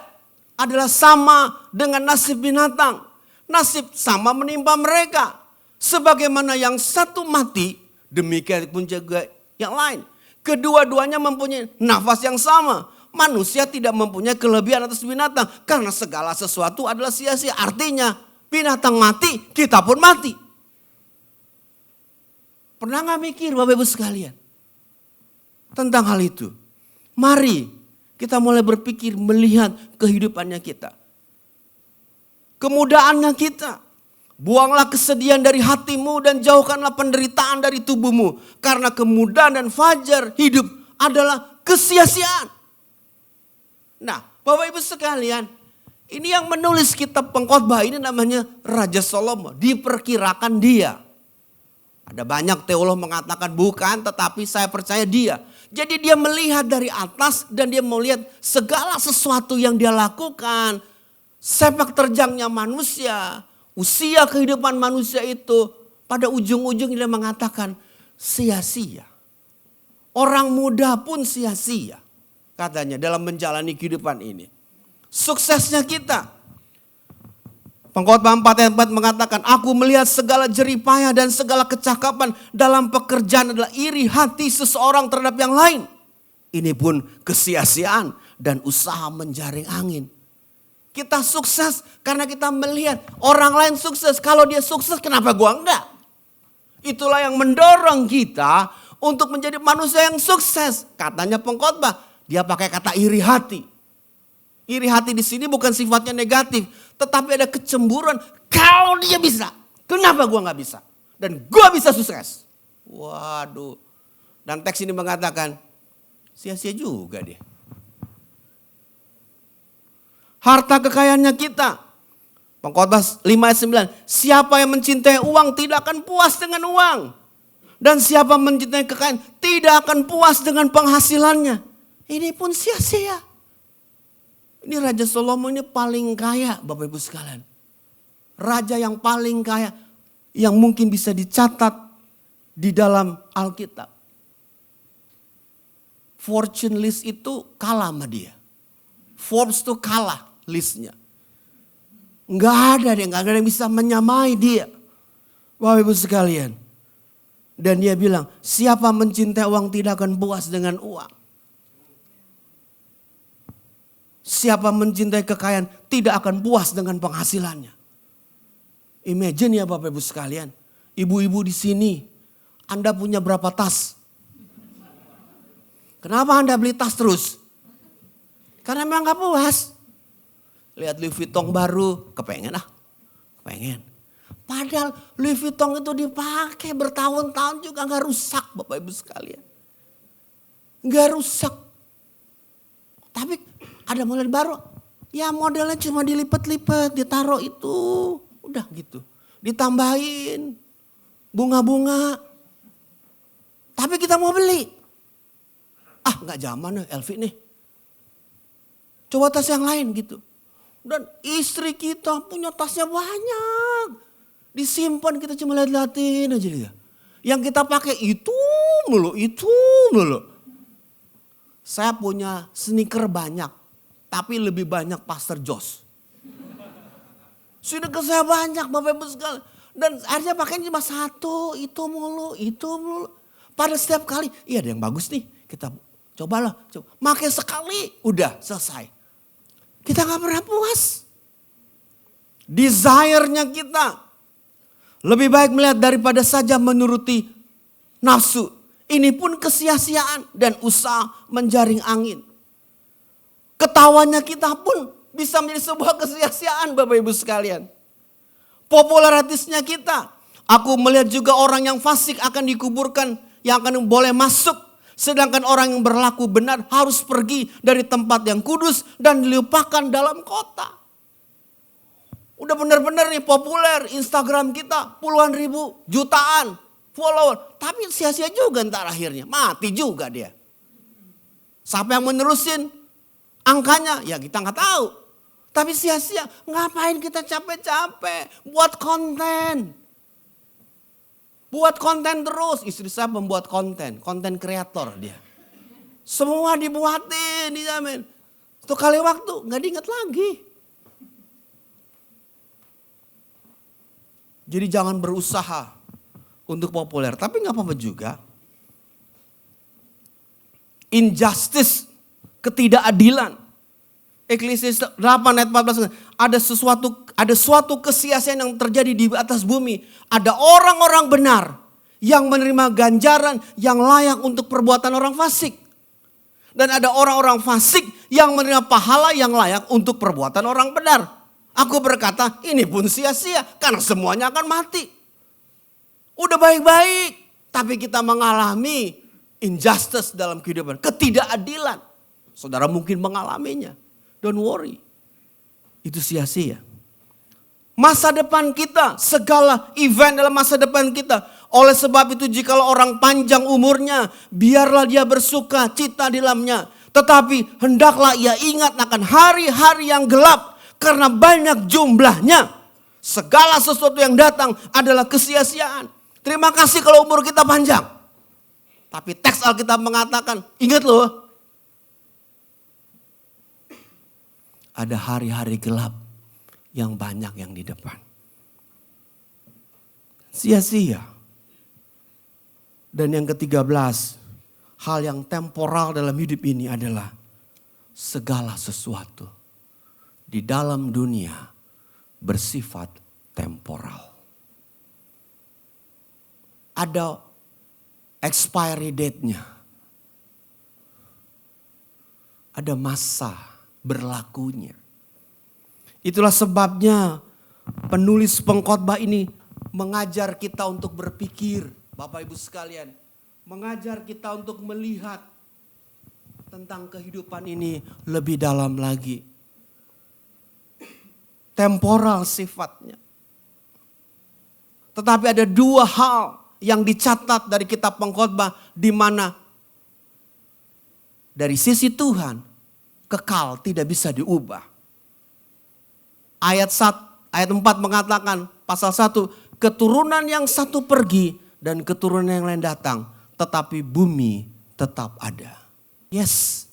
adalah sama dengan nasib binatang. Nasib sama menimpa mereka. Sebagaimana yang satu mati, demikian pun juga yang lain. Kedua-duanya mempunyai nafas yang sama. Manusia tidak mempunyai kelebihan atas binatang. Karena segala sesuatu adalah sia-sia. Artinya binatang mati, kita pun mati. Pernah gak mikir Bapak Ibu sekalian tentang hal itu? Mari kita mulai berpikir melihat kehidupannya kita. Kemudahannya kita. Buanglah kesedihan dari hatimu dan jauhkanlah penderitaan dari tubuhmu. Karena kemudahan dan fajar hidup adalah kesia-siaan. Nah Bapak Ibu sekalian, ini yang menulis kitab pengkhotbah ini namanya Raja Salomo. Diperkirakan dia. Ada banyak teolog mengatakan bukan, tetapi saya percaya dia. Jadi dia melihat dari atas dan dia melihat segala sesuatu yang dia lakukan. Sepak terjangnya manusia, usia kehidupan manusia itu pada ujung-ujung dia mengatakan sia-sia. Orang muda pun sia-sia katanya dalam menjalani kehidupan ini. suksesnya kita. Pengkhotbah 4 ayat 4 mengatakan, aku melihat segala jeripayah dan segala kecakapan dalam pekerjaan adalah iri hati seseorang terhadap yang lain. Ini pun kesia-siaan dan usaha menjaring angin. Kita sukses karena kita melihat orang lain sukses. Kalau dia sukses, kenapa gua enggak? Itulah yang mendorong kita untuk menjadi manusia yang sukses. Katanya pengkhotbah, dia pakai kata iri hati. Iri hati di sini bukan sifatnya negatif, tetapi ada kecemburuan. Kalau dia bisa, kenapa gua nggak bisa? Dan gua bisa sukses. Waduh. Dan teks ini mengatakan, sia-sia juga dia. Harta kekayaannya kita. Pengkhotbah 5 ayat 9. Siapa yang mencintai uang tidak akan puas dengan uang. Dan siapa mencintai kekayaan tidak akan puas dengan penghasilannya. Ini pun sia-sia. Ini Raja Salomo ini paling kaya Bapak Ibu sekalian. Raja yang paling kaya yang mungkin bisa dicatat di dalam Alkitab. Fortune list itu kalah sama dia. Forbes itu kalah listnya. Enggak ada yang bisa menyamai dia. Bapak Ibu sekalian. Dan dia bilang, siapa mencintai uang tidak akan puas dengan uang. Siapa mencintai kekayaan tidak akan puas dengan penghasilannya. Imagine ya Bapak Ibu sekalian. Ibu-ibu di sini, Anda punya berapa tas? Kenapa Anda beli tas terus? Karena memang gak puas. Lihat Louis Vuitton baru, kepengen kepengen. Padahal Louis Vuitton itu dipakai bertahun-tahun juga gak rusak Bapak Ibu sekalian. Gak rusak. Tapi ada model baru, ya modelnya cuma dilipat-lipat, ditaruh itu, udah gitu. Ditambahin bunga-bunga. Tapi kita mau beli. Gak zaman LV nih. Coba tas yang lain gitu. Dan istri kita punya tasnya banyak. Disimpan kita cuma lihat-lihatin aja dia. Yang kita pakai itu mulu. Saya punya sneaker banyak. Tapi lebih banyak Pastor Jos. Sudah ke saya banyak Bapak Ibu sekalian. Dan akhirnya pakainya cuma satu, itu mulu. Pada setiap kali, iya ada yang bagus nih. Kita cobalah. Pakai sekali, udah selesai. Kita gak pernah puas. Desire-nya kita. Lebih baik melihat daripada saja menuruti nafsu. Ini pun kesia-siaan dan usaha menjaring angin. Ketawanya kita pun bisa menjadi sebuah kesia-siaan Bapak Ibu sekalian. Popularitasnya kita. Aku melihat juga orang yang fasik akan dikuburkan yang akan boleh masuk. Sedangkan orang yang berlaku benar harus pergi dari tempat yang kudus dan dilupakan dalam kota. Udah benar-benar nih populer Instagram kita puluhan ribu, jutaan follower. Tapi sia-sia juga ntar akhirnya, mati juga dia. Siapa yang menerusin? Angkanya ya kita nggak tahu. Tapi sia-sia. Ngapain kita capek-capek buat konten. Buat konten terus. Istri saya membuat konten. Konten kreator dia. Semua dibuatin. Dijamin. Satu kali waktu nggak diingat lagi. Jadi jangan berusaha untuk populer. Tapi nggak apa-apa juga. Injustice. Ketidakadilan. Eklesiastes 8 ayat 14. Ada suatu kesia-siaan yang terjadi di atas bumi. Ada orang-orang benar yang menerima ganjaran yang layak untuk perbuatan orang fasik. Dan ada orang-orang fasik yang menerima pahala yang layak untuk perbuatan orang benar. Aku berkata ini pun sia-sia karena semuanya akan mati. Udah baik-baik tapi kita mengalami injustice dalam kehidupan. Ketidakadilan. Saudara mungkin mengalaminya. Don't worry. Itu sia-sia. Masa depan kita, segala event dalam masa depan kita. Oleh sebab itu jikalau orang panjang umurnya, biarlah dia bersuka cita di dalamnya. Tetapi hendaklah ia ingat akan hari-hari yang gelap. Karena banyak jumlahnya. Segala sesuatu yang datang adalah kesia-siaan. Terima kasih kalau umur kita panjang. Tapi teks Alkitab mengatakan, ingat loh. ada hari-hari gelap yang banyak yang di depan. Sia-sia. Dan yang ke-13, hal yang temporal dalam hidup ini adalah segala sesuatu di dalam dunia bersifat temporal. Ada expiry date-nya. Ada masa berlakunya. Itulah sebabnya penulis pengkhotbah ini mengajar kita untuk berpikir, Bapak Ibu sekalian, mengajar kita untuk melihat tentang kehidupan ini lebih dalam lagi. Temporal sifatnya. Tetapi ada dua hal yang dicatat dari kitab pengkhotbah di mana dari sisi Tuhan kekal tidak bisa diubah. Ayat 4 mengatakan pasal 1, keturunan yang satu pergi dan keturunan yang lain datang, tetapi bumi tetap ada. Yes.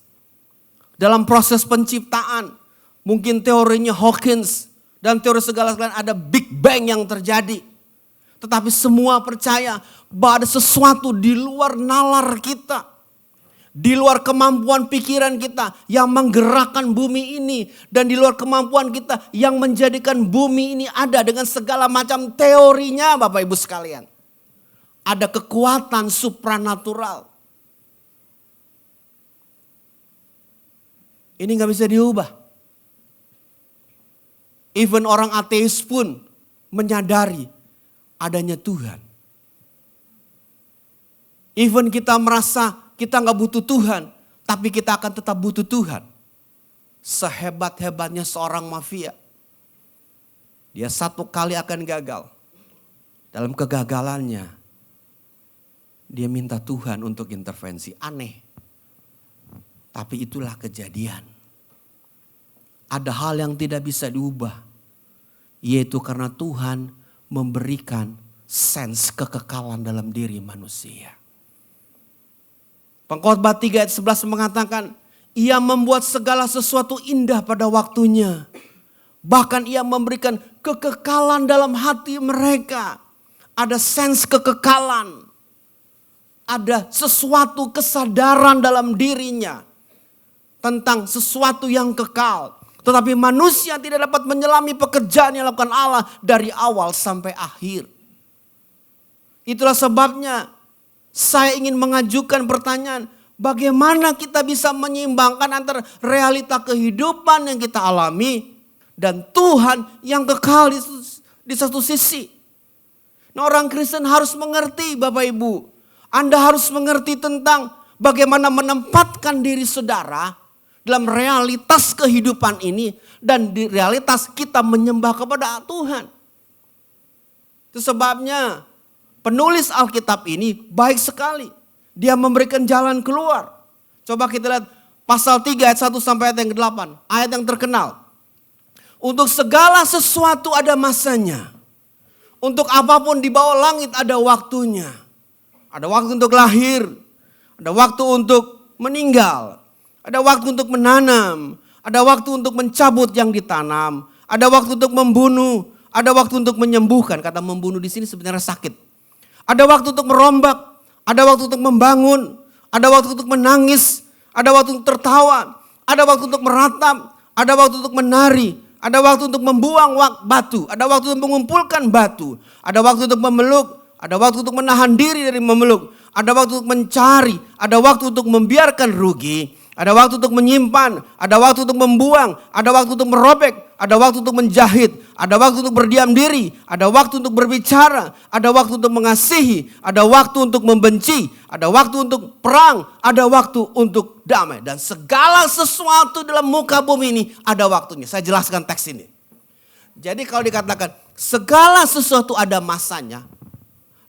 Dalam proses penciptaan, mungkin teorinya Hawkins dan teori segala-galanya ada Big Bang yang terjadi. Tetapi semua percaya bahwa ada sesuatu di luar nalar kita. Di luar kemampuan pikiran kita yang menggerakkan bumi ini. Dan di luar kemampuan kita yang menjadikan bumi ini ada dengan segala macam teorinya Bapak Ibu sekalian. Ada kekuatan supranatural. Ini gak bisa diubah. Even orang ateis pun menyadari adanya Tuhan. Even kita merasa kita gak butuh Tuhan, tapi kita akan tetap butuh Tuhan. Sehebat-hebatnya seorang mafia, dia satu kali akan gagal. Dalam kegagalannya, dia minta Tuhan untuk intervensi. Aneh. Tapi itulah kejadian. Ada hal yang tidak bisa diubah. Yaitu karena Tuhan memberikan sense kekekalan dalam diri manusia. Pengkhotbah 3 ayat 11 mengatakan, ia membuat segala sesuatu indah pada waktunya. Bahkan ia memberikan kekekalan dalam hati mereka. Ada sense kekekalan. Ada sesuatu kesadaran dalam dirinya. Tentang sesuatu yang kekal. Tetapi manusia tidak dapat menyelami pekerjaan yang dilakukan Allah dari awal sampai akhir. Itulah sebabnya saya ingin mengajukan pertanyaan, bagaimana kita bisa menyeimbangkan antara realita kehidupan yang kita alami dan Tuhan yang kekal di satu sisi. Nah, orang Kristen harus mengerti Bapak Ibu. Anda harus mengerti tentang bagaimana menempatkan diri saudara dalam realitas kehidupan ini dan di realitas kita menyembah kepada Tuhan. Itu sebabnya penulis Alkitab ini baik sekali. Dia memberikan jalan keluar. Coba kita lihat pasal 3 ayat 1 sampai ayat yang ke-8. Ayat yang terkenal. Untuk segala sesuatu ada masanya. Untuk apapun di bawah langit ada waktunya. Ada waktu untuk lahir. Ada waktu untuk meninggal. Ada waktu untuk menanam. Ada waktu untuk mencabut yang ditanam. Ada waktu untuk membunuh. Ada waktu untuk menyembuhkan. Kata membunuh di sini sebenarnya sakit. Ada waktu untuk merombak, ada waktu untuk membangun, ada waktu untuk menangis, ada waktu untuk tertawa, ada waktu untuk meratap, ada waktu untuk menari, ada waktu untuk membuang batu, ada waktu untuk mengumpulkan batu, ada waktu untuk memeluk, ada waktu untuk menahan diri dari memeluk, ada waktu untuk mencari, ada waktu untuk membiarkan rugi, ada waktu untuk menyimpan, ada waktu untuk membuang, ada waktu untuk merobek, ada waktu untuk menjahit, ada waktu untuk berdiam diri, ada waktu untuk berbicara, ada waktu untuk mengasihi, ada waktu untuk membenci, ada waktu untuk perang, ada waktu untuk damai. Dan segala sesuatu dalam muka bumi ini ada waktunya. Saya jelaskan teks ini. Jadi kalau dikatakan segala sesuatu ada masanya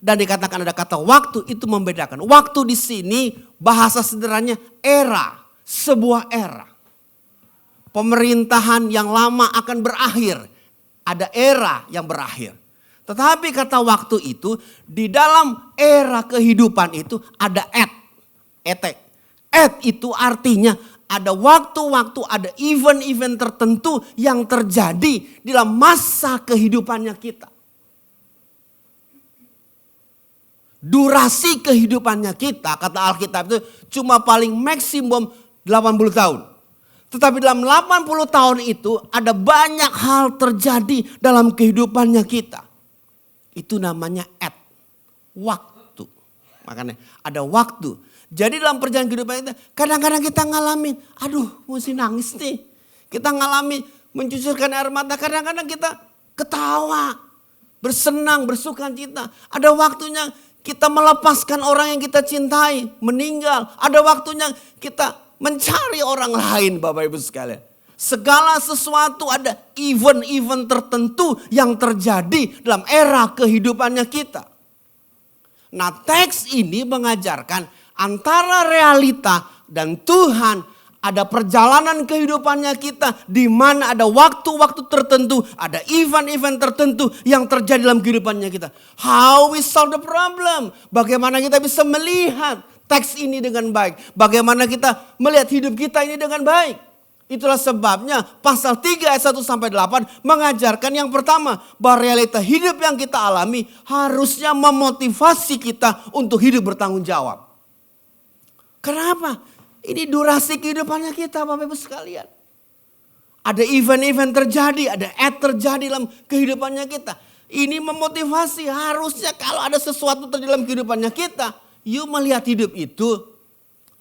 dan dikatakan ada kata waktu, itu membedakan. Waktu di sini bahasa sederhananya era. Sebuah era. Pemerintahan yang lama akan berakhir. Ada era yang berakhir. Tetapi kata waktu itu di dalam era kehidupan itu ada et. Et itu artinya ada waktu-waktu, ada event-event tertentu yang terjadi dalam masa kehidupannya kita. Durasi kehidupannya kita, kata Alkitab itu cuma paling maksimum 80 tahun. Tetapi dalam 80 tahun itu ada banyak hal terjadi dalam kehidupannya kita. Itu namanya waktu. Makanya ada waktu. Jadi dalam perjalanan kehidupan kita, kadang-kadang kita ngalamin, aduh mesti nangis nih. Kita ngalamin mencucurkan air mata, kadang-kadang kita ketawa, bersenang, bersukacita. Ada waktunya kita melepaskan orang yang kita cintai, meninggal. Ada waktunya kita mencari orang lain, Bapak Ibu sekalian. Segala sesuatu ada event-event tertentu yang terjadi dalam era kehidupannya kita. Nah, teks ini mengajarkan antara realita dan Tuhan ada perjalanan kehidupannya kita di mana ada waktu-waktu tertentu, ada event-event tertentu yang terjadi dalam kehidupannya kita. How we solve the problem? Bagaimana kita bisa melihat teks ini dengan baik? Bagaimana kita melihat hidup kita ini dengan baik? Itulah sebabnya pasal 3 ayat 1 sampai 8 mengajarkan yang pertama, bahwa realita hidup yang kita alami harusnya memotivasi kita untuk hidup bertanggung jawab. Kenapa? Ini durasi kehidupannya kita, Bapak Ibu sekalian. Ada event-event terjadi, ada terjadi dalam kehidupannya kita. Ini memotivasi, harusnya kalau ada sesuatu terjadi dalam kehidupannya kita, you melihat hidup itu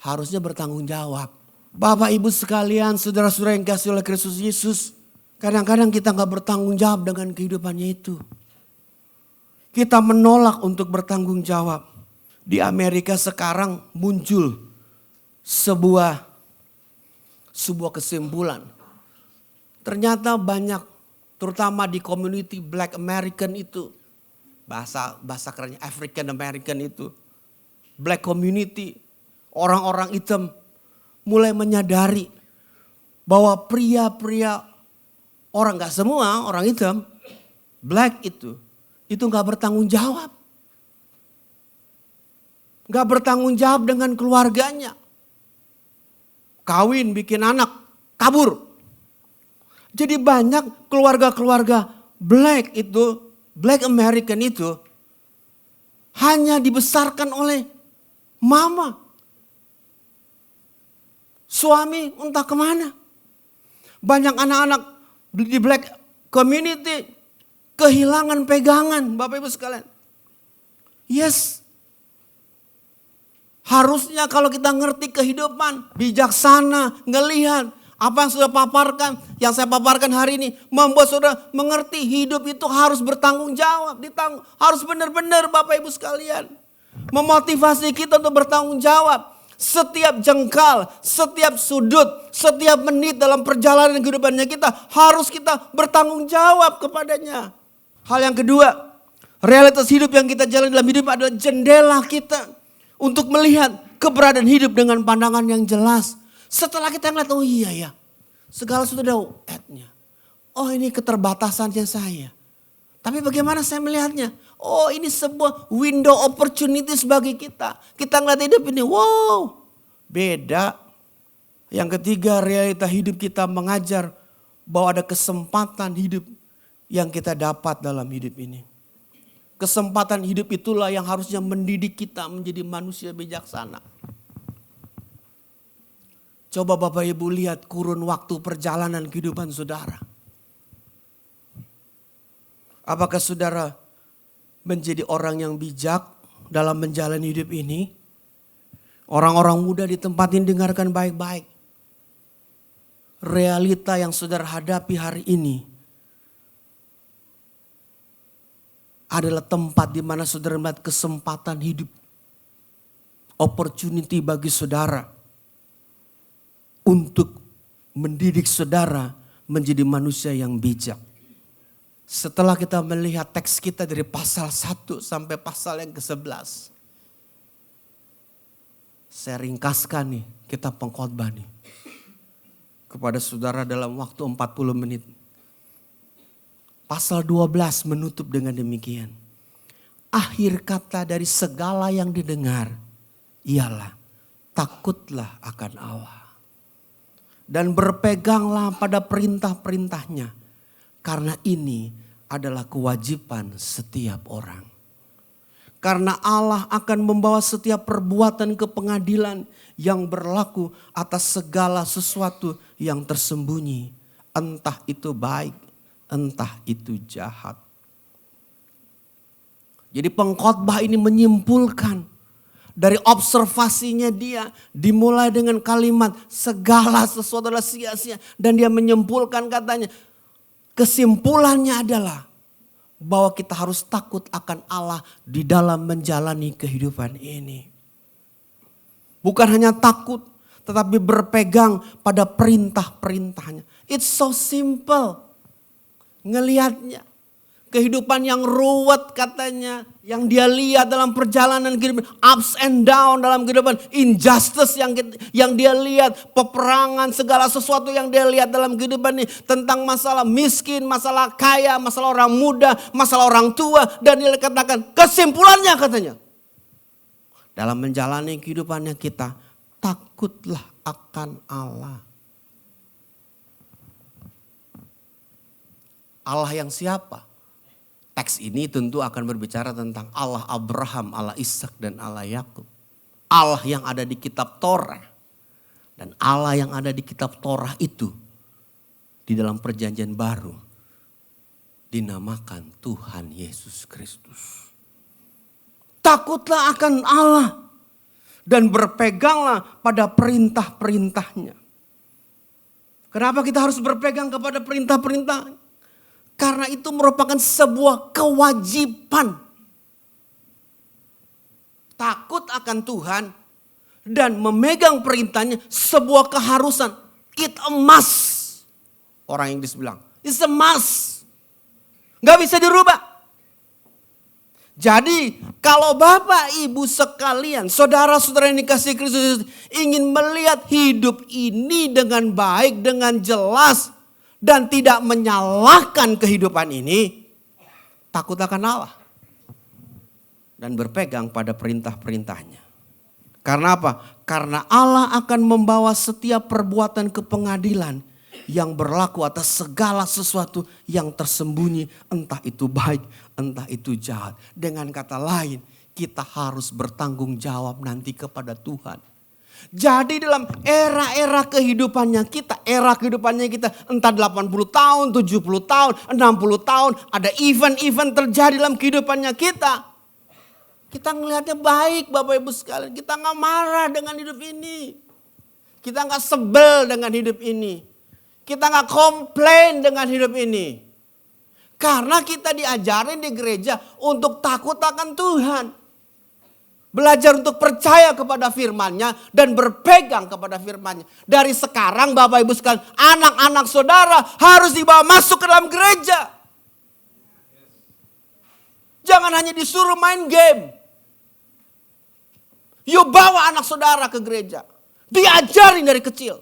harusnya bertanggung jawab. Bapak Ibu sekalian, saudara-saudara yang dikasihi oleh Kristus Yesus, kadang-kadang kita gak bertanggung jawab dengan kehidupannya itu. Kita menolak untuk bertanggung jawab. Di Amerika sekarang muncul sebuah kesimpulan. Ternyata banyak, terutama di community Black American itu, bahasa kerennya African American itu, Black community, orang-orang hitam mulai menyadari bahwa pria-pria, orang gak semua orang hitam, Black itu gak bertanggung jawab. Gak bertanggung jawab dengan keluarganya. Kawin, bikin anak, kabur. Jadi banyak keluarga-keluarga Black itu, Black American itu hanya dibesarkan oleh mama. Suami entah kemana. Banyak anak-anak di Black community kehilangan pegangan, Bapak Ibu sekalian. Yes. Harusnya kalau kita ngerti kehidupan, bijaksana, ngelihat apa yang sudah paparkan, yang saya paparkan hari ini, membuat saudara mengerti hidup itu harus bertanggung jawab, harus benar-benar Bapak Ibu sekalian. Memotivasi kita untuk bertanggung jawab. Setiap jengkal, setiap sudut, setiap menit dalam perjalanan kehidupannya kita harus kita bertanggung jawab kepadanya. Hal yang kedua, realitas hidup yang kita jalani dalam hidup adalah jendela kita untuk melihat keberadaan hidup dengan pandangan yang jelas. Setelah kita ngeliat, oh iya ya, segala sudah ada ad-nya. Oh ini keterbatasannya saya. Tapi bagaimana saya melihatnya? Oh ini sebuah window opportunities bagi kita. Kita ngeliat hidup ini, wow beda. Yang ketiga, realita hidup kita mengajar bahwa ada kesempatan hidup yang kita dapat dalam hidup ini. Kesempatan hidup itulah yang harusnya mendidik kita menjadi manusia bijaksana. Coba Bapak Ibu lihat kurun waktu perjalanan kehidupan saudara. Apakah saudara menjadi orang yang bijak dalam menjalani hidup ini? Orang-orang muda di tempat ini dengarkan baik-baik. Realita yang saudara hadapi hari ini adalah tempat di mana saudara melihat kesempatan hidup. Opportunity bagi saudara untuk mendidik saudara menjadi manusia yang bijak. Setelah kita melihat teks kita dari pasal 1 sampai pasal yang ke-11. Saya ringkaskan nih kitab pengkhotbah nih. Kepada saudara dalam waktu 40 menit. Pasal 12 menutup dengan demikian. Akhir kata dari segala yang didengar ialah takutlah akan Allah. dan berpeganglah pada perintah-perintahnya. Karena ini adalah kewajiban setiap orang. Karena Allah akan membawa setiap perbuatan ke pengadilan yang berlaku atas segala sesuatu yang tersembunyi. Entah itu baik, entah itu jahat. Jadi pengkhotbah ini menyimpulkan dari observasinya dia, dimulai dengan kalimat segala sesuatu adalah sia-sia. Dan dia menyimpulkan katanya, kesimpulannya adalah bahwa kita harus takut akan Allah di dalam menjalani kehidupan ini. Bukan hanya takut, tetapi berpegang pada perintah-perintahnya. It's so simple. Ngelihatnya. Kehidupan yang ruwet katanya. Yang dia lihat dalam perjalanan kehidupan. Ups and down dalam kehidupan. Injustice yang dia lihat. Peperangan segala sesuatu yang dia lihat dalam kehidupan ini. Tentang masalah miskin, masalah kaya, masalah orang muda, masalah orang tua. Dan dia katakan kesimpulannya katanya. Dalam menjalani kehidupannya kita. Takutlah akan Allah. Allah yang siapa? Teks ini tentu akan berbicara tentang Allah Abraham, Allah Ishak dan Allah Yakub. Allah yang ada di kitab Torah. Dan Allah yang ada di kitab Torah itu di dalam perjanjian baru dinamakan Tuhan Yesus Kristus. Takutlah akan Allah dan berpeganglah pada perintah-perintahnya. Kenapa kita harus berpegang kepada perintah-perintah? Karena itu merupakan sebuah kewajiban. Takut akan Tuhan dan memegang perintahnya sebuah keharusan. It a must. Orang Inggris bilang, it's a must. Gak bisa dirubah. Jadi kalau Bapak Ibu sekalian, saudara-saudara yang dikasihi Kristus ingin melihat hidup ini dengan baik, dengan jelas. Dan tidak menyalahkan kehidupan ini, takut akan Allah. Dan berpegang pada perintah-perintahnya. Karena apa? Karena Allah akan membawa setiap perbuatan ke pengadilan yang berlaku atas segala sesuatu yang tersembunyi. Entah itu baik, entah itu jahat. Dengan kata lain, kita harus bertanggung jawab nanti kepada Tuhan. Jadi dalam era-era kehidupannya kita, entah 80 tahun, 70 tahun, 60 tahun, ada event-event terjadi dalam kehidupannya kita. Kita ngelihatnya baik Bapak Ibu sekalian, kita gak marah dengan hidup ini. Kita gak sebel dengan hidup ini. Kita gak komplain dengan hidup ini. Karena kita diajarin di gereja untuk takut akan Tuhan. Belajar untuk percaya kepada firman-Nya dan berpegang kepada firman-Nya. Dari sekarang Bapak Ibu sekalian, anak-anak saudara harus dibawa masuk ke dalam gereja. Jangan hanya disuruh main game. Yuk bawa anak saudara ke gereja. Diajarin dari kecil.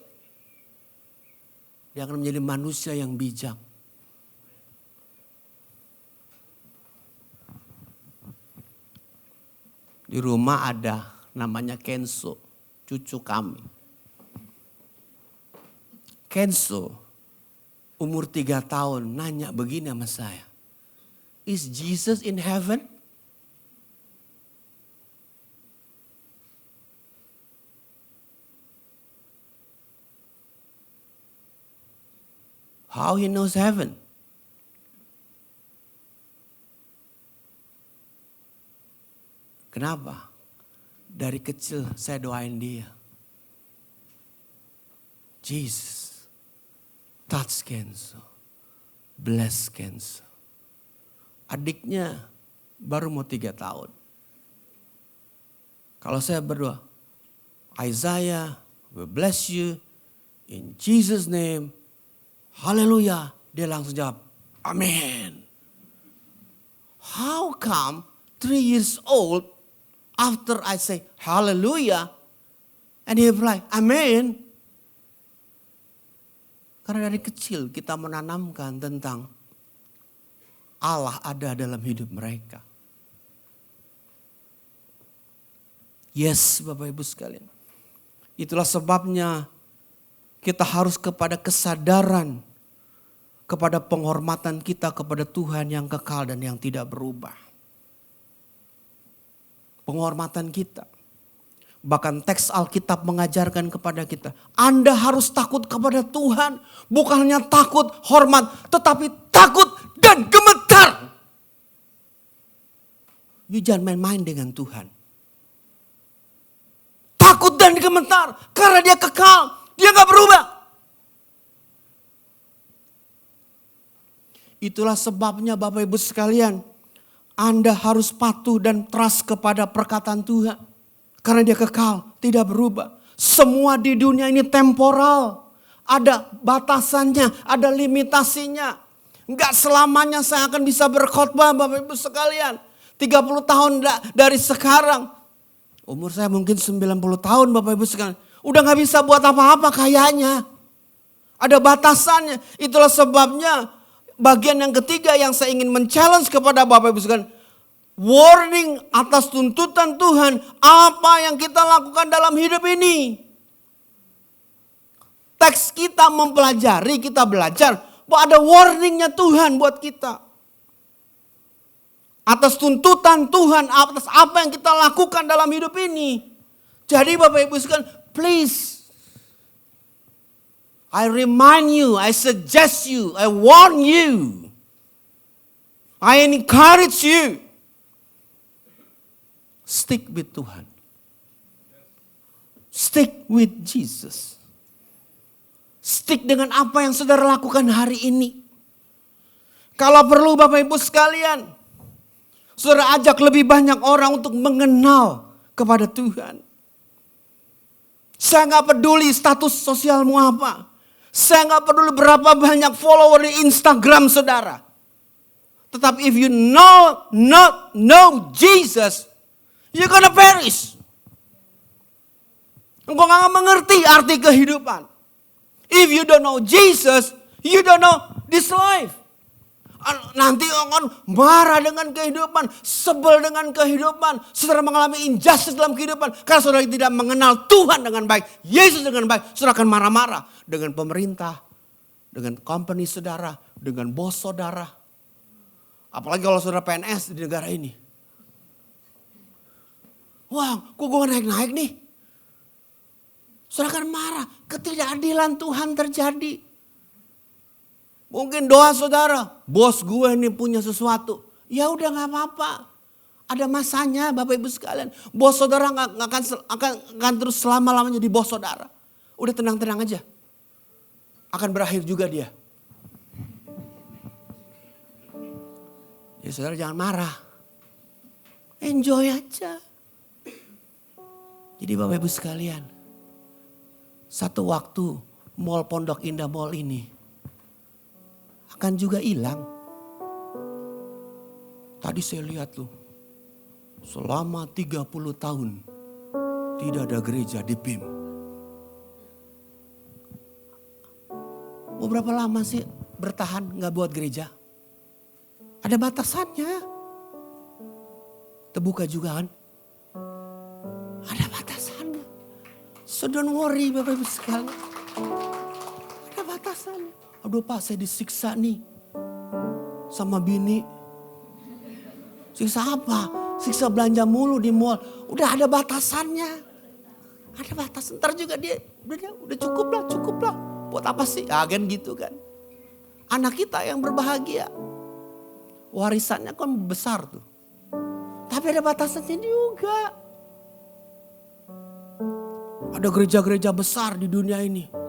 Dia akan menjadi manusia yang bijak. Di rumah ada namanya Kenzo, cucu kami. Kenzo umur 3 tahun nanya begini sama saya. Is Jesus in heaven? How he knows heaven? Kenapa? Dari kecil saya doain dia. Jesus, touch Kenzo, bless Kenzo. Adiknya baru mau 3 tahun. Kalau saya berdoa, Isaiah, we bless you in Jesus name. Haleluya. Dia langsung jawab, amin. How come 3 years old, after I say hallelujah, and he reply, amen. Karena dari kecil kita menanamkan tentang Allah ada dalam hidup mereka. Yes, Bapak Ibu sekalian. Itulah sebabnya kita harus kepada kesadaran, kepada penghormatan kita kepada Tuhan yang kekal dan yang tidak berubah. Penghormatan kita. Bahkan teks Alkitab mengajarkan kepada kita, Anda harus takut kepada Tuhan. Bukan hanya takut, hormat, tetapi takut dan gemetar. You jangan main-main dengan Tuhan. Takut dan gemetar karena dia kekal, dia gak berubah. Itulah sebabnya Bapak Ibu sekalian, Anda harus patuh dan trust kepada perkataan Tuhan. Karena dia kekal, tidak berubah. Semua di dunia ini temporal. Ada batasannya, ada limitasinya. Enggak selamanya saya akan bisa berkhotbah Bapak Ibu sekalian. 30 tahun dari sekarang. Umur saya mungkin 90 tahun Bapak Ibu sekalian. Udah gak bisa buat apa-apa kayaknya. Ada batasannya. Itulah sebabnya bagian yang ketiga yang saya ingin men-challenge kepada Bapak Ibu sekalian. Warning atas tuntutan Tuhan. Apa yang kita lakukan dalam hidup ini. Teks kita mempelajari, kita belajar. Bahwa ada warningnya Tuhan buat kita. Atas tuntutan Tuhan, atas apa yang kita lakukan dalam hidup ini. Jadi Bapak Ibu sekalian, please. I remind you, I suggest you, I warn you. I encourage you. Stick with Tuhan. Stick with Jesus. Stick dengan apa yang saudara lakukan hari ini. Kalau perlu Bapak Ibu sekalian, saudara ajak lebih banyak orang untuk mengenal kepada Tuhan. Saya gak peduli status sosialmu apa. Saya gak peduli berapa banyak follower di Instagram saudara. Tetapi if you not know Jesus, you're gonna perish. Engkau gak mengerti arti kehidupan. If you don't know Jesus, you don't know this life. Nanti akan marah dengan kehidupan, sebel dengan kehidupan. Saudara mengalami injustice dalam kehidupan. Karena saudara tidak mengenal Tuhan dengan baik, Yesus dengan baik. Saudara akan marah-marah dengan pemerintah, dengan company saudara, dengan bos saudara. Apalagi kalau saudara PNS di negara ini. Wah, kok gue naik-naik nih? Saudara akan marah, ketidakadilan Tuhan terjadi. Mungkin doa saudara, bos gue ini punya sesuatu. Ya udah gak apa-apa. Ada masanya Bapak Ibu sekalian. Bos saudara gak akan terus selama-lamanya jadi bos saudara. Udah tenang-tenang aja. Akan berakhir juga dia. Ya saudara jangan marah. Enjoy aja. Jadi Bapak Ibu sekalian. Satu waktu Mall Pondok Indah Mall ini akan juga hilang. Tadi saya lihat loh, selama 30 tahun tidak ada gereja di BIM. Mau berapa lama sih bertahan gak buat gereja? Ada batasannya. Terbuka juga kan? Ada batasannya. So don't worry Bapak Ibu sekalian. Ada batasannya. Aduh Pak saya disiksa nih sama bini. Siksa apa? Siksa belanja mulu di mall. Udah ada batasannya. Ada batasan. Ntar juga dia udah cukup lah. Buat apa sih? Agen gitu kan. Anak kita yang berbahagia. Warisannya kan besar tuh. Tapi ada batasannya juga. Ada gereja-gereja besar di dunia ini.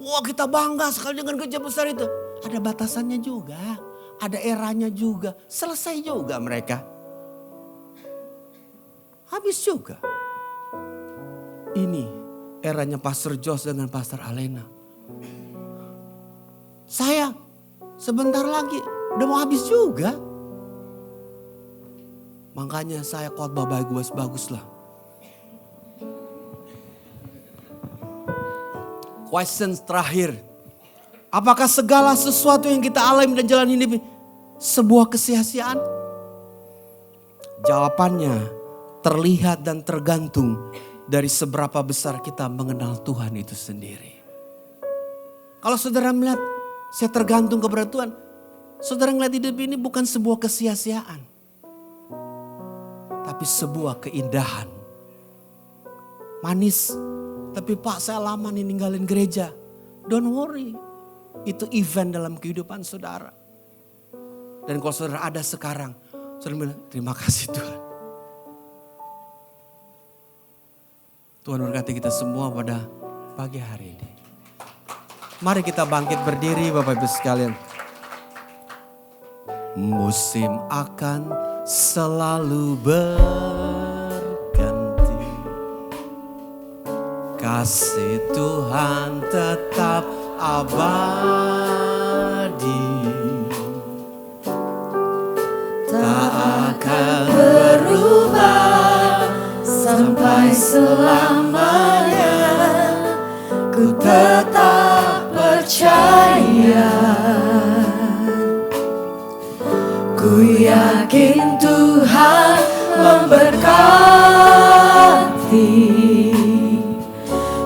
Wah kita bangga sekali dengan gereja besar itu. Ada batasannya juga. Ada eranya juga. Selesai juga mereka. Habis juga. Ini eranya Pastor Jos dengan Pastor Alena. Saya sebentar lagi udah mau habis juga. Makanya saya khotbah bagus lah. Questions terakhir. Apakah segala sesuatu yang kita alami dan jalan hidup ini sebuah kesia-siaan? Jawabannya terlihat dan tergantung dari seberapa besar kita mengenal Tuhan itu sendiri. Kalau saudara melihat saya tergantung kepada Tuhan, saudara melihat hidup ini bukan sebuah kesia-siaan, tapi sebuah keindahan. Manis, tapi Pak saya lama nih ninggalin gereja. Don't worry, itu event dalam kehidupan saudara. Dan kalau saudara ada sekarang, saudara bilang terima kasih Tuhan. Tuhan berkati kita semua pada pagi hari ini. Mari kita bangkit berdiri Bapak Ibu sekalian. Musim akan selalu berganti. Kasih Tuhan tetap abadi. Tak akan berubah sampai selamanya. Ku tetap percaya. Ku yakin Tuhan memberkati.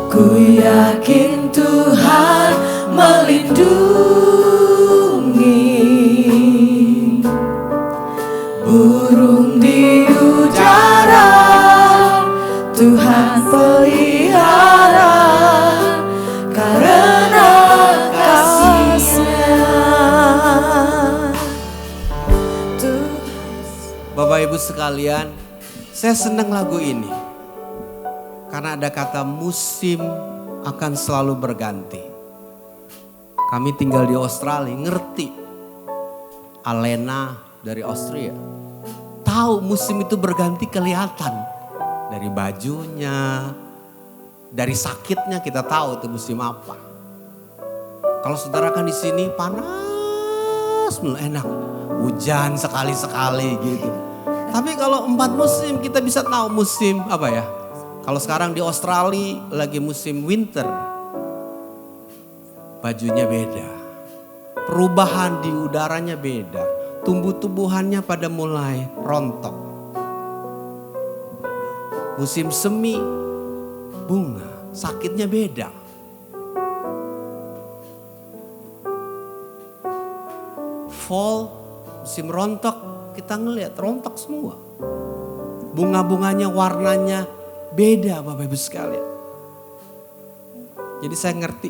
Ku yakin Tuhan melindungi. Burung di udara Tuhan pelihara karena kasih-Nya. Bapak Ibu sekalian, saya senang lagu ini karena ada kata musim akan selalu berganti. Kami tinggal di Australia, ngerti. Alena dari Austria tahu musim itu berganti, kelihatan dari bajunya, dari sakitnya kita tahu itu musim apa. Kalau saudara kan di sini panas, enak, hujan sekali-sekali gitu. Tapi kalau 4 musim kita bisa tahu musim apa ya. Kalau sekarang di Australia lagi musim winter, bajunya beda, perubahan di udaranya beda, tumbuh-tumbuhannya pada mulai rontok. Musim semi, bunga, sakitnya beda. Fall, musim rontok, kita ngelihat rontok semua. Bunga-bunganya, warnanya beda Bapak Ibu sekalian. Jadi saya ngerti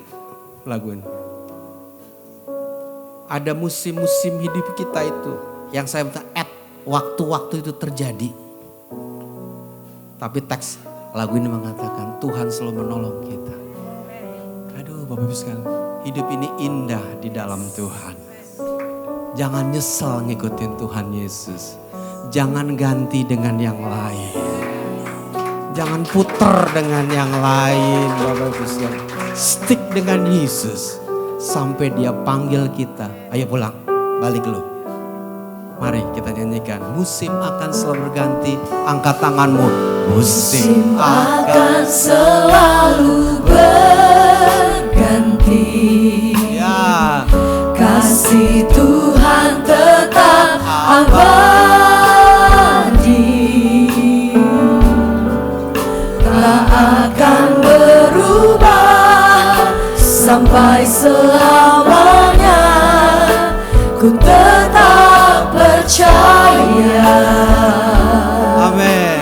lagu ini. Ada musim-musim hidup kita itu yang saya minta waktu-waktu itu terjadi. Tapi teks lagu ini mengatakan Tuhan selalu menolong kita. Aduh Bapak Ibu sekalian, hidup ini indah di dalam Tuhan. Jangan nyesal ngikutin Tuhan Yesus. Jangan ganti dengan yang lain. Jangan puter dengan yang lain Bapak Ibu sekalian. Stick dengan Yesus sampai Dia panggil kita. Ayo pulang, balik lu. Mari kita nyanyikan. Musim akan selalu berganti. Angkat tanganmu. Musim akan selalu berganti. Ya. Kasih Tuhan tetap abadi. Tak akan berubah sampai selamanya. Ku tetap percaya. Amin.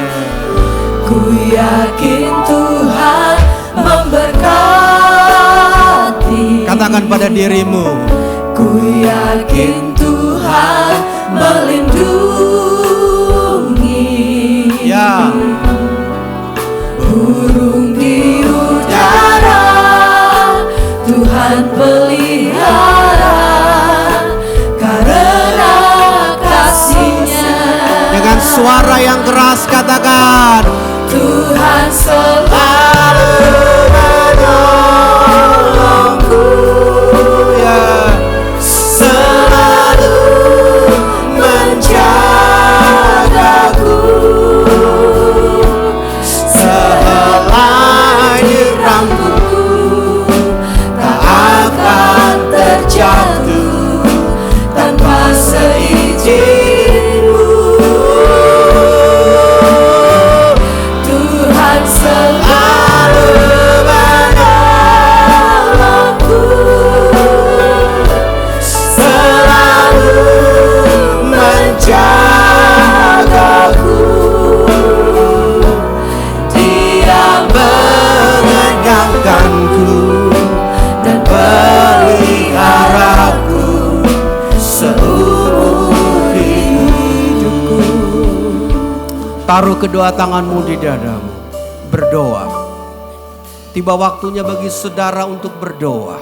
Ku yakin Tuhan memberkati. Katakan pada dirimu. Ku yakin Tuhan melindungi. Ya. Burung di udara Tuhan pelihara karena kasih-Nya. Dengan suara yang keras katakan, Tuhan selalu menolongku, ya, selalu menjagaku. Tak akan terjatuh tanpa seizin-Mu. Tuhan selalu Taruh kedua tanganmu di dadamu. Berdoa. Tiba waktunya bagi saudara untuk berdoa.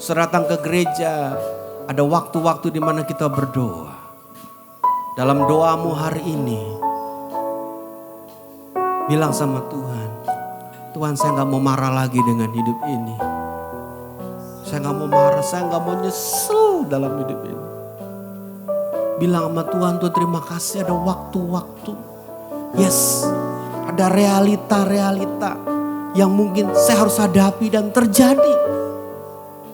Saudara datang ke gereja, ada waktu-waktu di mana kita berdoa. Dalam doamu hari ini, bilang sama Tuhan, Tuhan, saya gak mau marah lagi dengan hidup ini. Saya gak mau marah, saya gak mau nyesel dalam hidup ini. Bilang sama Tuhan, Tuhan terima kasih ada waktu-waktu. Yes, ada realita-realita yang mungkin saya harus hadapi dan terjadi.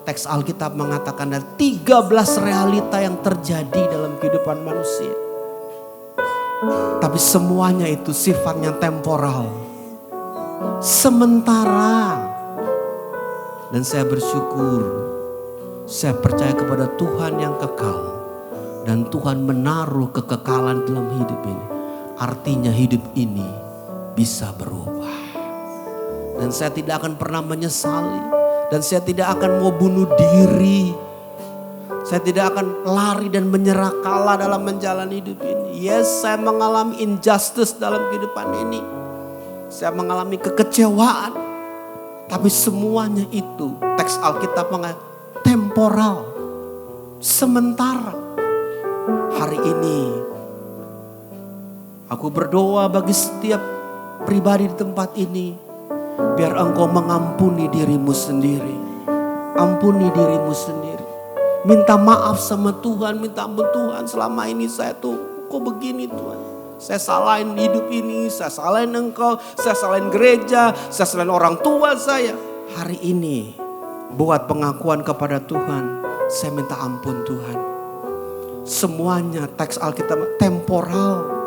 Teks Alkitab mengatakan ada 13 realita yang terjadi dalam kehidupan manusia. Tapi semuanya itu sifatnya temporal. Sementara. Dan saya bersyukur. Saya percaya kepada Tuhan yang kekal. Dan Tuhan menaruh kekekalan dalam hidup ini. Artinya hidup ini bisa berubah. Dan saya tidak akan pernah menyesali. Dan saya tidak akan mau bunuh diri. Saya tidak akan lari dan menyerah kalah dalam menjalani hidup ini. Yes, saya mengalami injustice dalam kehidupan ini. Saya mengalami kekecewaan. Tapi semuanya itu teks Alkitab mengatakan temporal. Sementara. Hari ini aku berdoa bagi setiap pribadi di tempat ini. Biar engkau mengampuni dirimu sendiri. Ampuni dirimu sendiri. Minta maaf sama Tuhan. Minta ampun Tuhan, selama ini saya tuh kok begini Tuhan. Saya salahin hidup ini. Saya salahin engkau. Saya salahin gereja. Saya salahin orang tua saya. Hari ini buat pengakuan kepada Tuhan. Saya minta ampun Tuhan. Semuanya teks Alkitab temporal.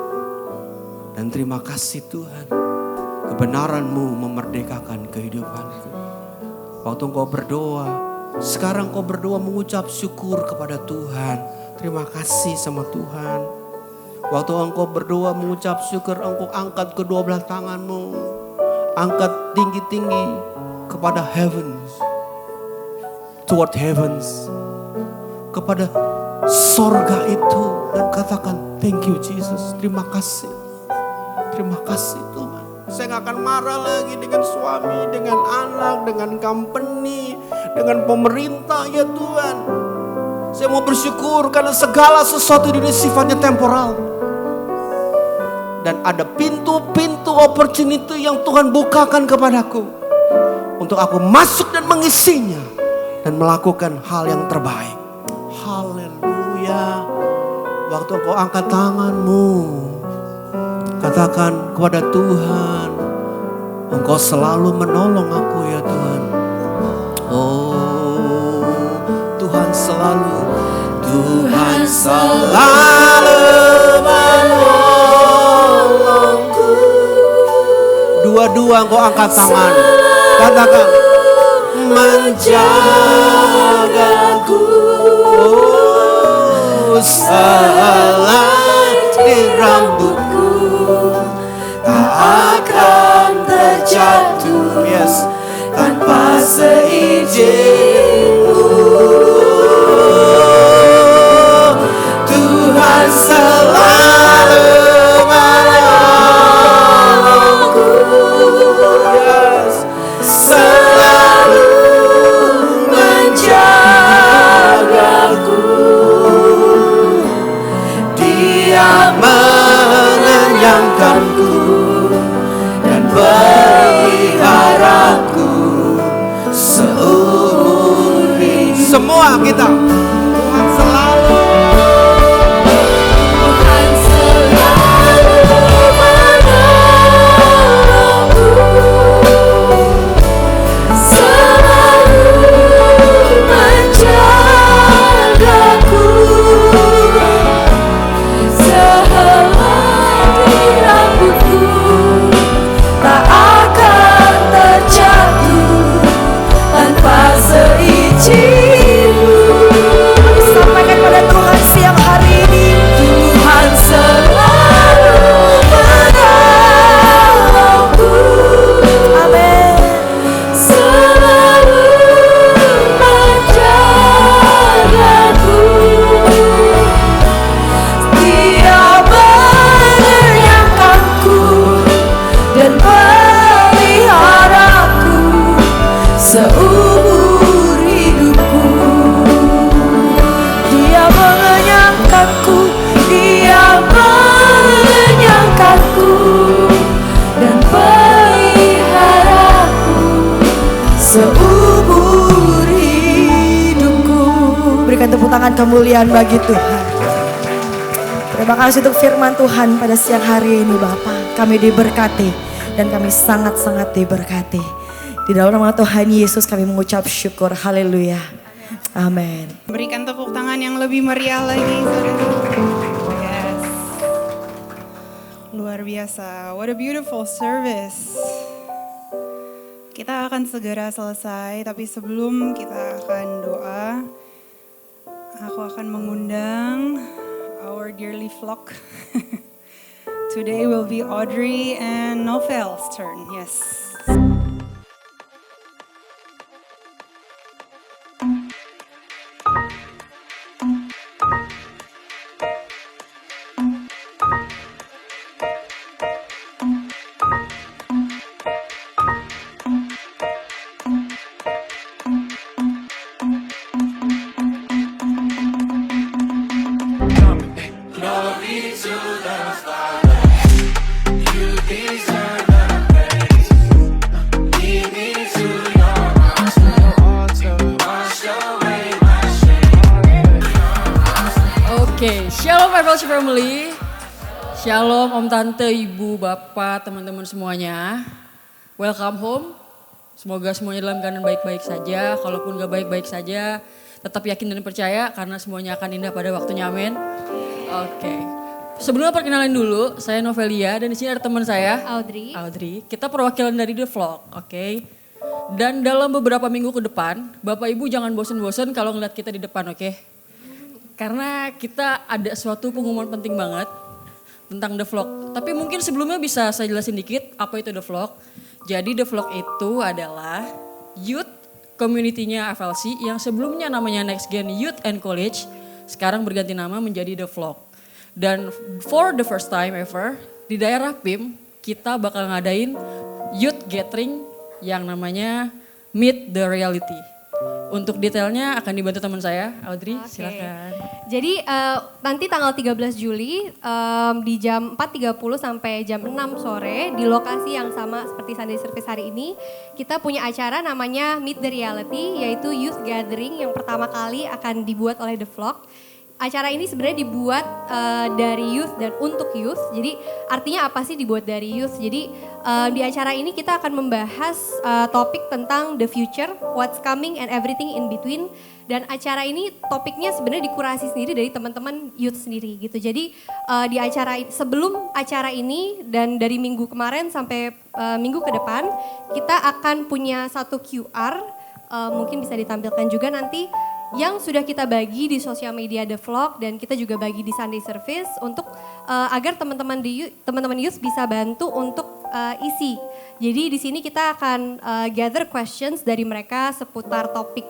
Dan terima kasih Tuhan. Kebenaran-Mu memerdekakan kehidupanku. Waktu engkau berdoa, sekarang engkau berdoa mengucap syukur kepada Tuhan. Terima kasih sama Tuhan. Waktu engkau berdoa mengucap syukur, engkau angkat kedua belah tanganmu. Angkat tinggi-tinggi kepada heavens. Toward heavens. Kepada sorga itu. Dan katakan, thank you Jesus. Terima kasih. Terima kasih Tuhan. Saya gak akan marah lagi dengan suami, dengan anak, dengan company, dengan pemerintah ya Tuhan. Saya mau bersyukur karena segala sesuatu di dunia sifatnya temporal. Dan ada pintu-pintu opportunity yang Tuhan bukakan kepadaku. Untuk aku masuk dan mengisinya. Dan melakukan hal yang terbaik. Haleluya. Waktu kau angkat tanganmu. Katakan kepada Tuhan, Engkau selalu menolong aku ya Tuhan. Oh, Tuhan selalu menolongku. Dua-dua engkau angkat tangan. Katakan, menjagaku. Oh, selai di rambutku tak akan terjatuh, yes, tanpa seizinku. Tuhan selalu menolongku, yes, selalu menjagaku. Dia mengenyangkanku dan peliharaku seumur hidup. Semua kita, Tuhan selalu, Tuhan selalu menolongku, selalu menjagaku. Seizinku merawatku, Dia menyangkaku dan peliharaku seumur hidupku. Berikan tepuk tangan kemuliaan bagi Tuhan. Terima kasih untuk firman Tuhan pada siang hari ini Bapak. Kami diberkati dan kami sangat-sangat diberkati. Di dalam nama Tuhan Yesus kami mengucap syukur. Haleluya. Amin. Berikan tepuk tangan yang lebih meriah lagi, saudara. Yes. Luar biasa. What a beautiful service. Kita akan segera selesai, tapi sebelum kita akan doa, aku akan mengundang our dearly flock. Today will be Audrey and Novel's turn. Yes. Oke, Shalom Fellowship Family. Shalom Om Tante, Ibu, Bapak, teman-teman semuanya. Welcome home. Semoga semuanya dalam keadaan baik-baik saja. Kalaupun gak baik-baik saja, tetap yakin dan percaya karena semuanya akan indah pada waktunya, amin. Oke. Sebelumnya perkenalan dulu, saya Novelia dan di sini ada teman saya, Audrey. Kita perwakilan dari The Flock, oke. Dan dalam beberapa minggu ke depan, Bapak Ibu jangan bosan-bosan kalau ngeliat kita di depan, oke. Karena kita ada suatu pengumuman penting banget tentang The Flock. Tapi mungkin sebelumnya bisa saya jelasin dikit apa itu The Flock. Jadi The Flock itu adalah youth community-nya FLC yang sebelumnya namanya Next Gen Youth and College. Sekarang berganti nama menjadi The Flock. Dan for the first time ever di daerah PIM kita bakal ngadain youth gathering yang namanya Meet the Reality. Untuk detailnya akan dibantu teman saya, Audrey, silakan. Jadi nanti tanggal 13 Juli di jam 4.30 sampai jam 6 sore di lokasi yang sama seperti Sunday Service hari ini. Kita punya acara namanya Meet the Reality, yaitu youth gathering yang pertama kali akan dibuat oleh The Flock. Acara ini sebenarnya dibuat dari youth dan untuk youth. Jadi artinya apa sih dibuat dari youth? Jadi di acara ini kita akan membahas topik tentang the future, what's coming and everything in between. Dan acara ini topiknya sebenarnya dikurasi sendiri dari teman-teman youth sendiri gitu. Jadi di acara sebelum acara ini dan dari minggu kemarin sampai minggu ke depan kita akan punya satu QR, mungkin bisa ditampilkan juga nanti, yang sudah kita bagi di sosial media The Flock dan kita juga bagi di Sunday Service untuk agar teman-teman youth bisa bantu untuk isi. Jadi di sini kita akan gather questions dari mereka seputar topik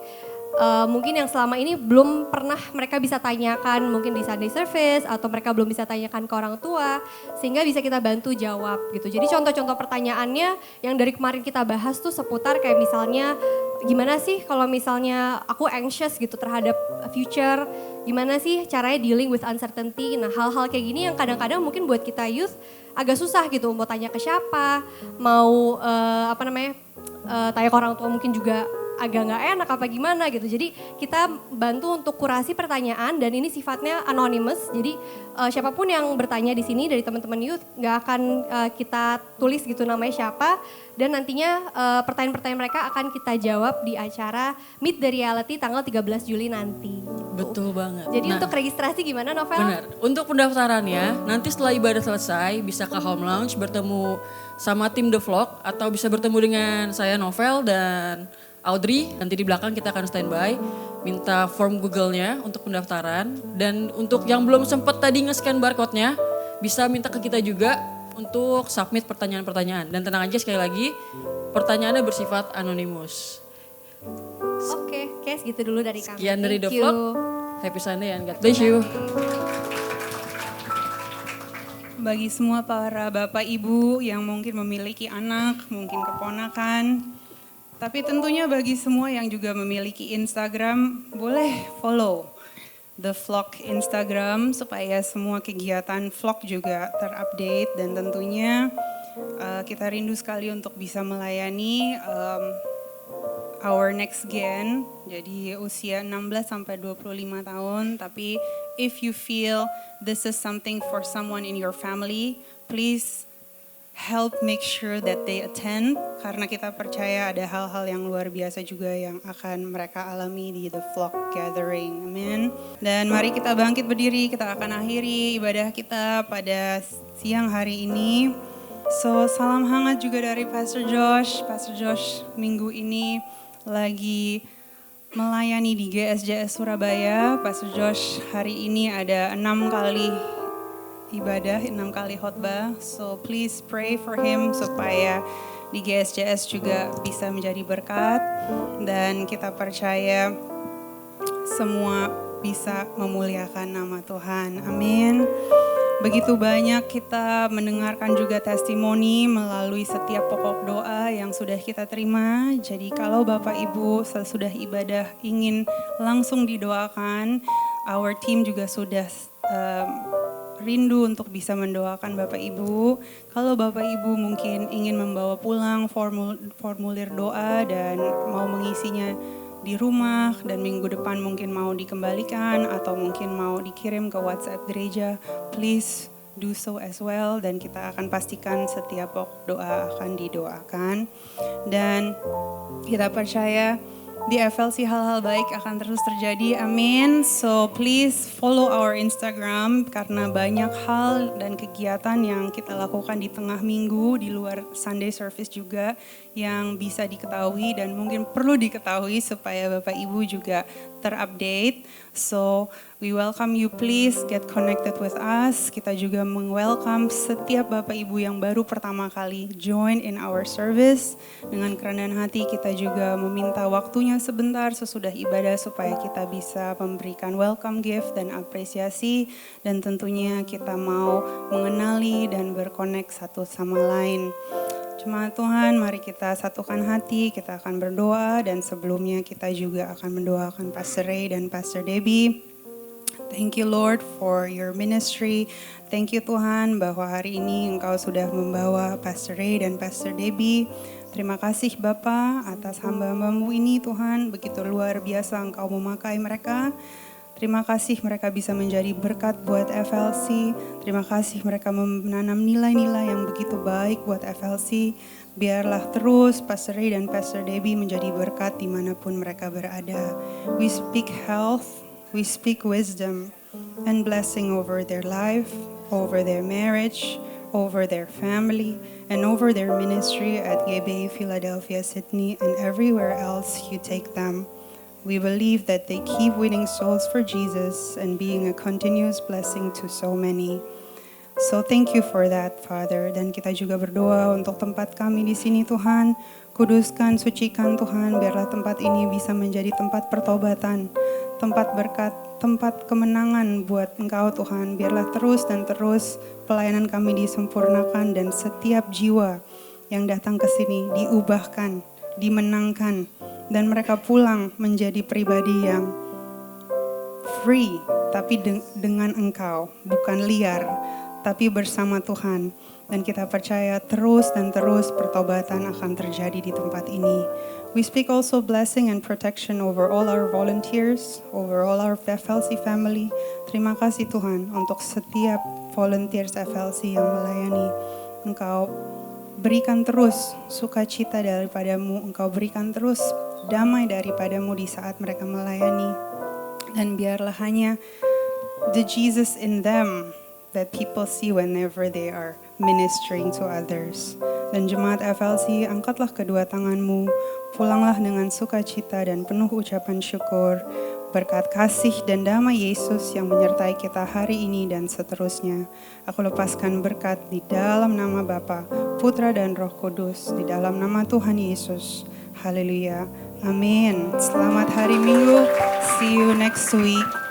mungkin yang selama ini belum pernah mereka bisa tanyakan mungkin di Sunday Service atau mereka belum bisa tanyakan ke orang tua sehingga bisa kita bantu jawab gitu. Jadi contoh-contoh pertanyaannya yang dari kemarin kita bahas tuh seputar kayak misalnya gimana sih kalau misalnya aku anxious gitu terhadap future, gimana sih caranya dealing with uncertainty. Nah hal-hal kayak gini yang kadang-kadang mungkin buat kita youth agak susah gitu mau tanya ke siapa, mau tanya ke orang tua mungkin juga agak nggak enak apa gimana gitu. Jadi kita bantu untuk kurasi pertanyaan dan ini sifatnya anonymous. Jadi siapapun yang bertanya di sini dari teman-teman youth nggak akan kita tulis gitu namanya siapa. Dan nantinya pertanyaan-pertanyaan mereka akan kita jawab di acara Meet the Reality tanggal 13 Juli nanti. Betul banget. Jadi untuk registrasi gimana Novel? Benar. Untuk pendaftarannya nanti setelah ibadah selesai bisa ke Home Lounge bertemu sama tim The Flock atau bisa bertemu dengan saya Novel dan Audrey. Nanti di belakang kita akan standby, minta form Google-nya untuk pendaftaran. Dan untuk yang belum sempat tadi nge-scan barcode-nya, bisa minta ke kita juga untuk submit pertanyaan-pertanyaan. Dan tenang aja sekali lagi, pertanyaannya bersifat anonimus. Oke, segitu dulu dari kami. Sekian dari The Thank you. Flock. Happy Sunday and God bless you. Bagi semua para bapak ibu yang mungkin memiliki anak, mungkin keponakan, tapi tentunya bagi semua yang juga memiliki Instagram, boleh follow the vlog Instagram supaya semua kegiatan vlog juga terupdate, dan tentunya kita rindu sekali untuk bisa melayani our next gen, jadi usia 16 sampai 25 tahun. Tapi if you feel this is something for someone in your family, please help make sure that they attend, karena kita percaya ada hal-hal yang luar biasa juga yang akan mereka alami di The Flock Gathering. Amin. Dan mari kita bangkit berdiri, kita akan akhiri ibadah kita pada siang hari ini. So, salam hangat juga dari Pastor Josh. Pastor Josh minggu ini lagi melayani di GSJS Surabaya. Pastor Josh hari ini ada 6 kali ibadah, 6 kali khotbah. So please pray for him supaya di GSJS juga bisa menjadi berkat, dan kita percaya semua bisa memuliakan nama Tuhan. Amin. Begitu banyak kita mendengarkan juga testimoni melalui setiap pokok doa yang sudah kita terima. Jadi kalau Bapak Ibu sesudah ibadah ingin langsung didoakan, our team juga sudah rindu untuk bisa mendoakan Bapak Ibu. Kalau Bapak Ibu mungkin ingin membawa pulang formulir doa dan mau mengisinya di rumah, dan minggu depan mungkin mau dikembalikan atau mungkin mau dikirim ke WhatsApp gereja, please do so as well, dan kita akan pastikan setiap pokok doa akan didoakan. Dan kita percaya di FLC hal-hal baik akan terus terjadi, amin. So please follow our Instagram, karena banyak hal dan kegiatan yang kita lakukan di tengah minggu, di luar Sunday service juga, yang bisa diketahui dan mungkin perlu diketahui supaya Bapak Ibu juga terupdate. So we welcome you, please get connected with us. Kita juga meng-welcome setiap Bapak Ibu yang baru pertama kali join in our service. Dengan kerendahan hati kita juga meminta waktunya sebentar sesudah ibadah supaya kita bisa memberikan welcome gift dan apresiasi, dan tentunya kita mau mengenali dan berkonek satu sama lain. Jemaat Tuhan, mari kita satukan hati, kita akan berdoa, dan sebelumnya kita juga akan mendoakan Pastor Ray dan Pastor Debbie. Thank you Lord for your ministry. Thank you Tuhan bahwa hari ini Engkau sudah membawa Pastor Ray dan Pastor Debbie. Terima kasih Bapa atas hamba-hambamu ini Tuhan, begitu luar biasa Engkau memakai mereka. Terima kasih mereka bisa menjadi berkat buat FLC. Terima kasih mereka menanam nilai-nilai yang begitu baik buat FLC. Biarlah terus Pastor Ray dan Pastor Debbie menjadi berkat dimanapun mereka berada. We speak health, we speak wisdom and blessing over their life, over their marriage, over their family, and over their ministry at GBA Philadelphia, Sydney, and everywhere else you take them. We believe that they keep winning souls for Jesus and being a continuous blessing to so many. So thank you for that, Father. Dan kita juga berdoa untuk tempat kami di sini, Tuhan. Kuduskan, sucikan Tuhan, biarlah tempat ini bisa menjadi tempat pertobatan, tempat berkat, tempat kemenangan buat Engkau Tuhan. Biarlah terus dan terus pelayanan kami disempurnakan, dan setiap jiwa yang datang ke sini diubahkan, dimenangkan, dan mereka pulang menjadi pribadi yang free, tapi dengan Engkau, bukan liar, tapi bersama Tuhan. Dan kita percaya terus dan terus pertobatan akan terjadi di tempat ini. We speak also blessing and protection over all our volunteers, over all our FLC family. Terima kasih Tuhan untuk setiap volunteers FLC yang melayani. Engkau berikan terus sukacita daripadamu, Engkau berikan terus damai daripadamu di saat mereka melayani. Dan biarlah hanya the Jesus in them that people see whenever they are ministering to others. Dan jemaat FLC, angkatlah kedua tanganmu, pulanglah dengan sukacita dan penuh ucapan syukur, berkat kasih dan damai Yesus yang menyertai kita hari ini dan seterusnya. Aku lepaskan berkat di dalam nama Bapa, Putra dan Roh Kudus, di dalam nama Tuhan Yesus. Haleluya. Amin. Selamat hari Minggu. See you next week.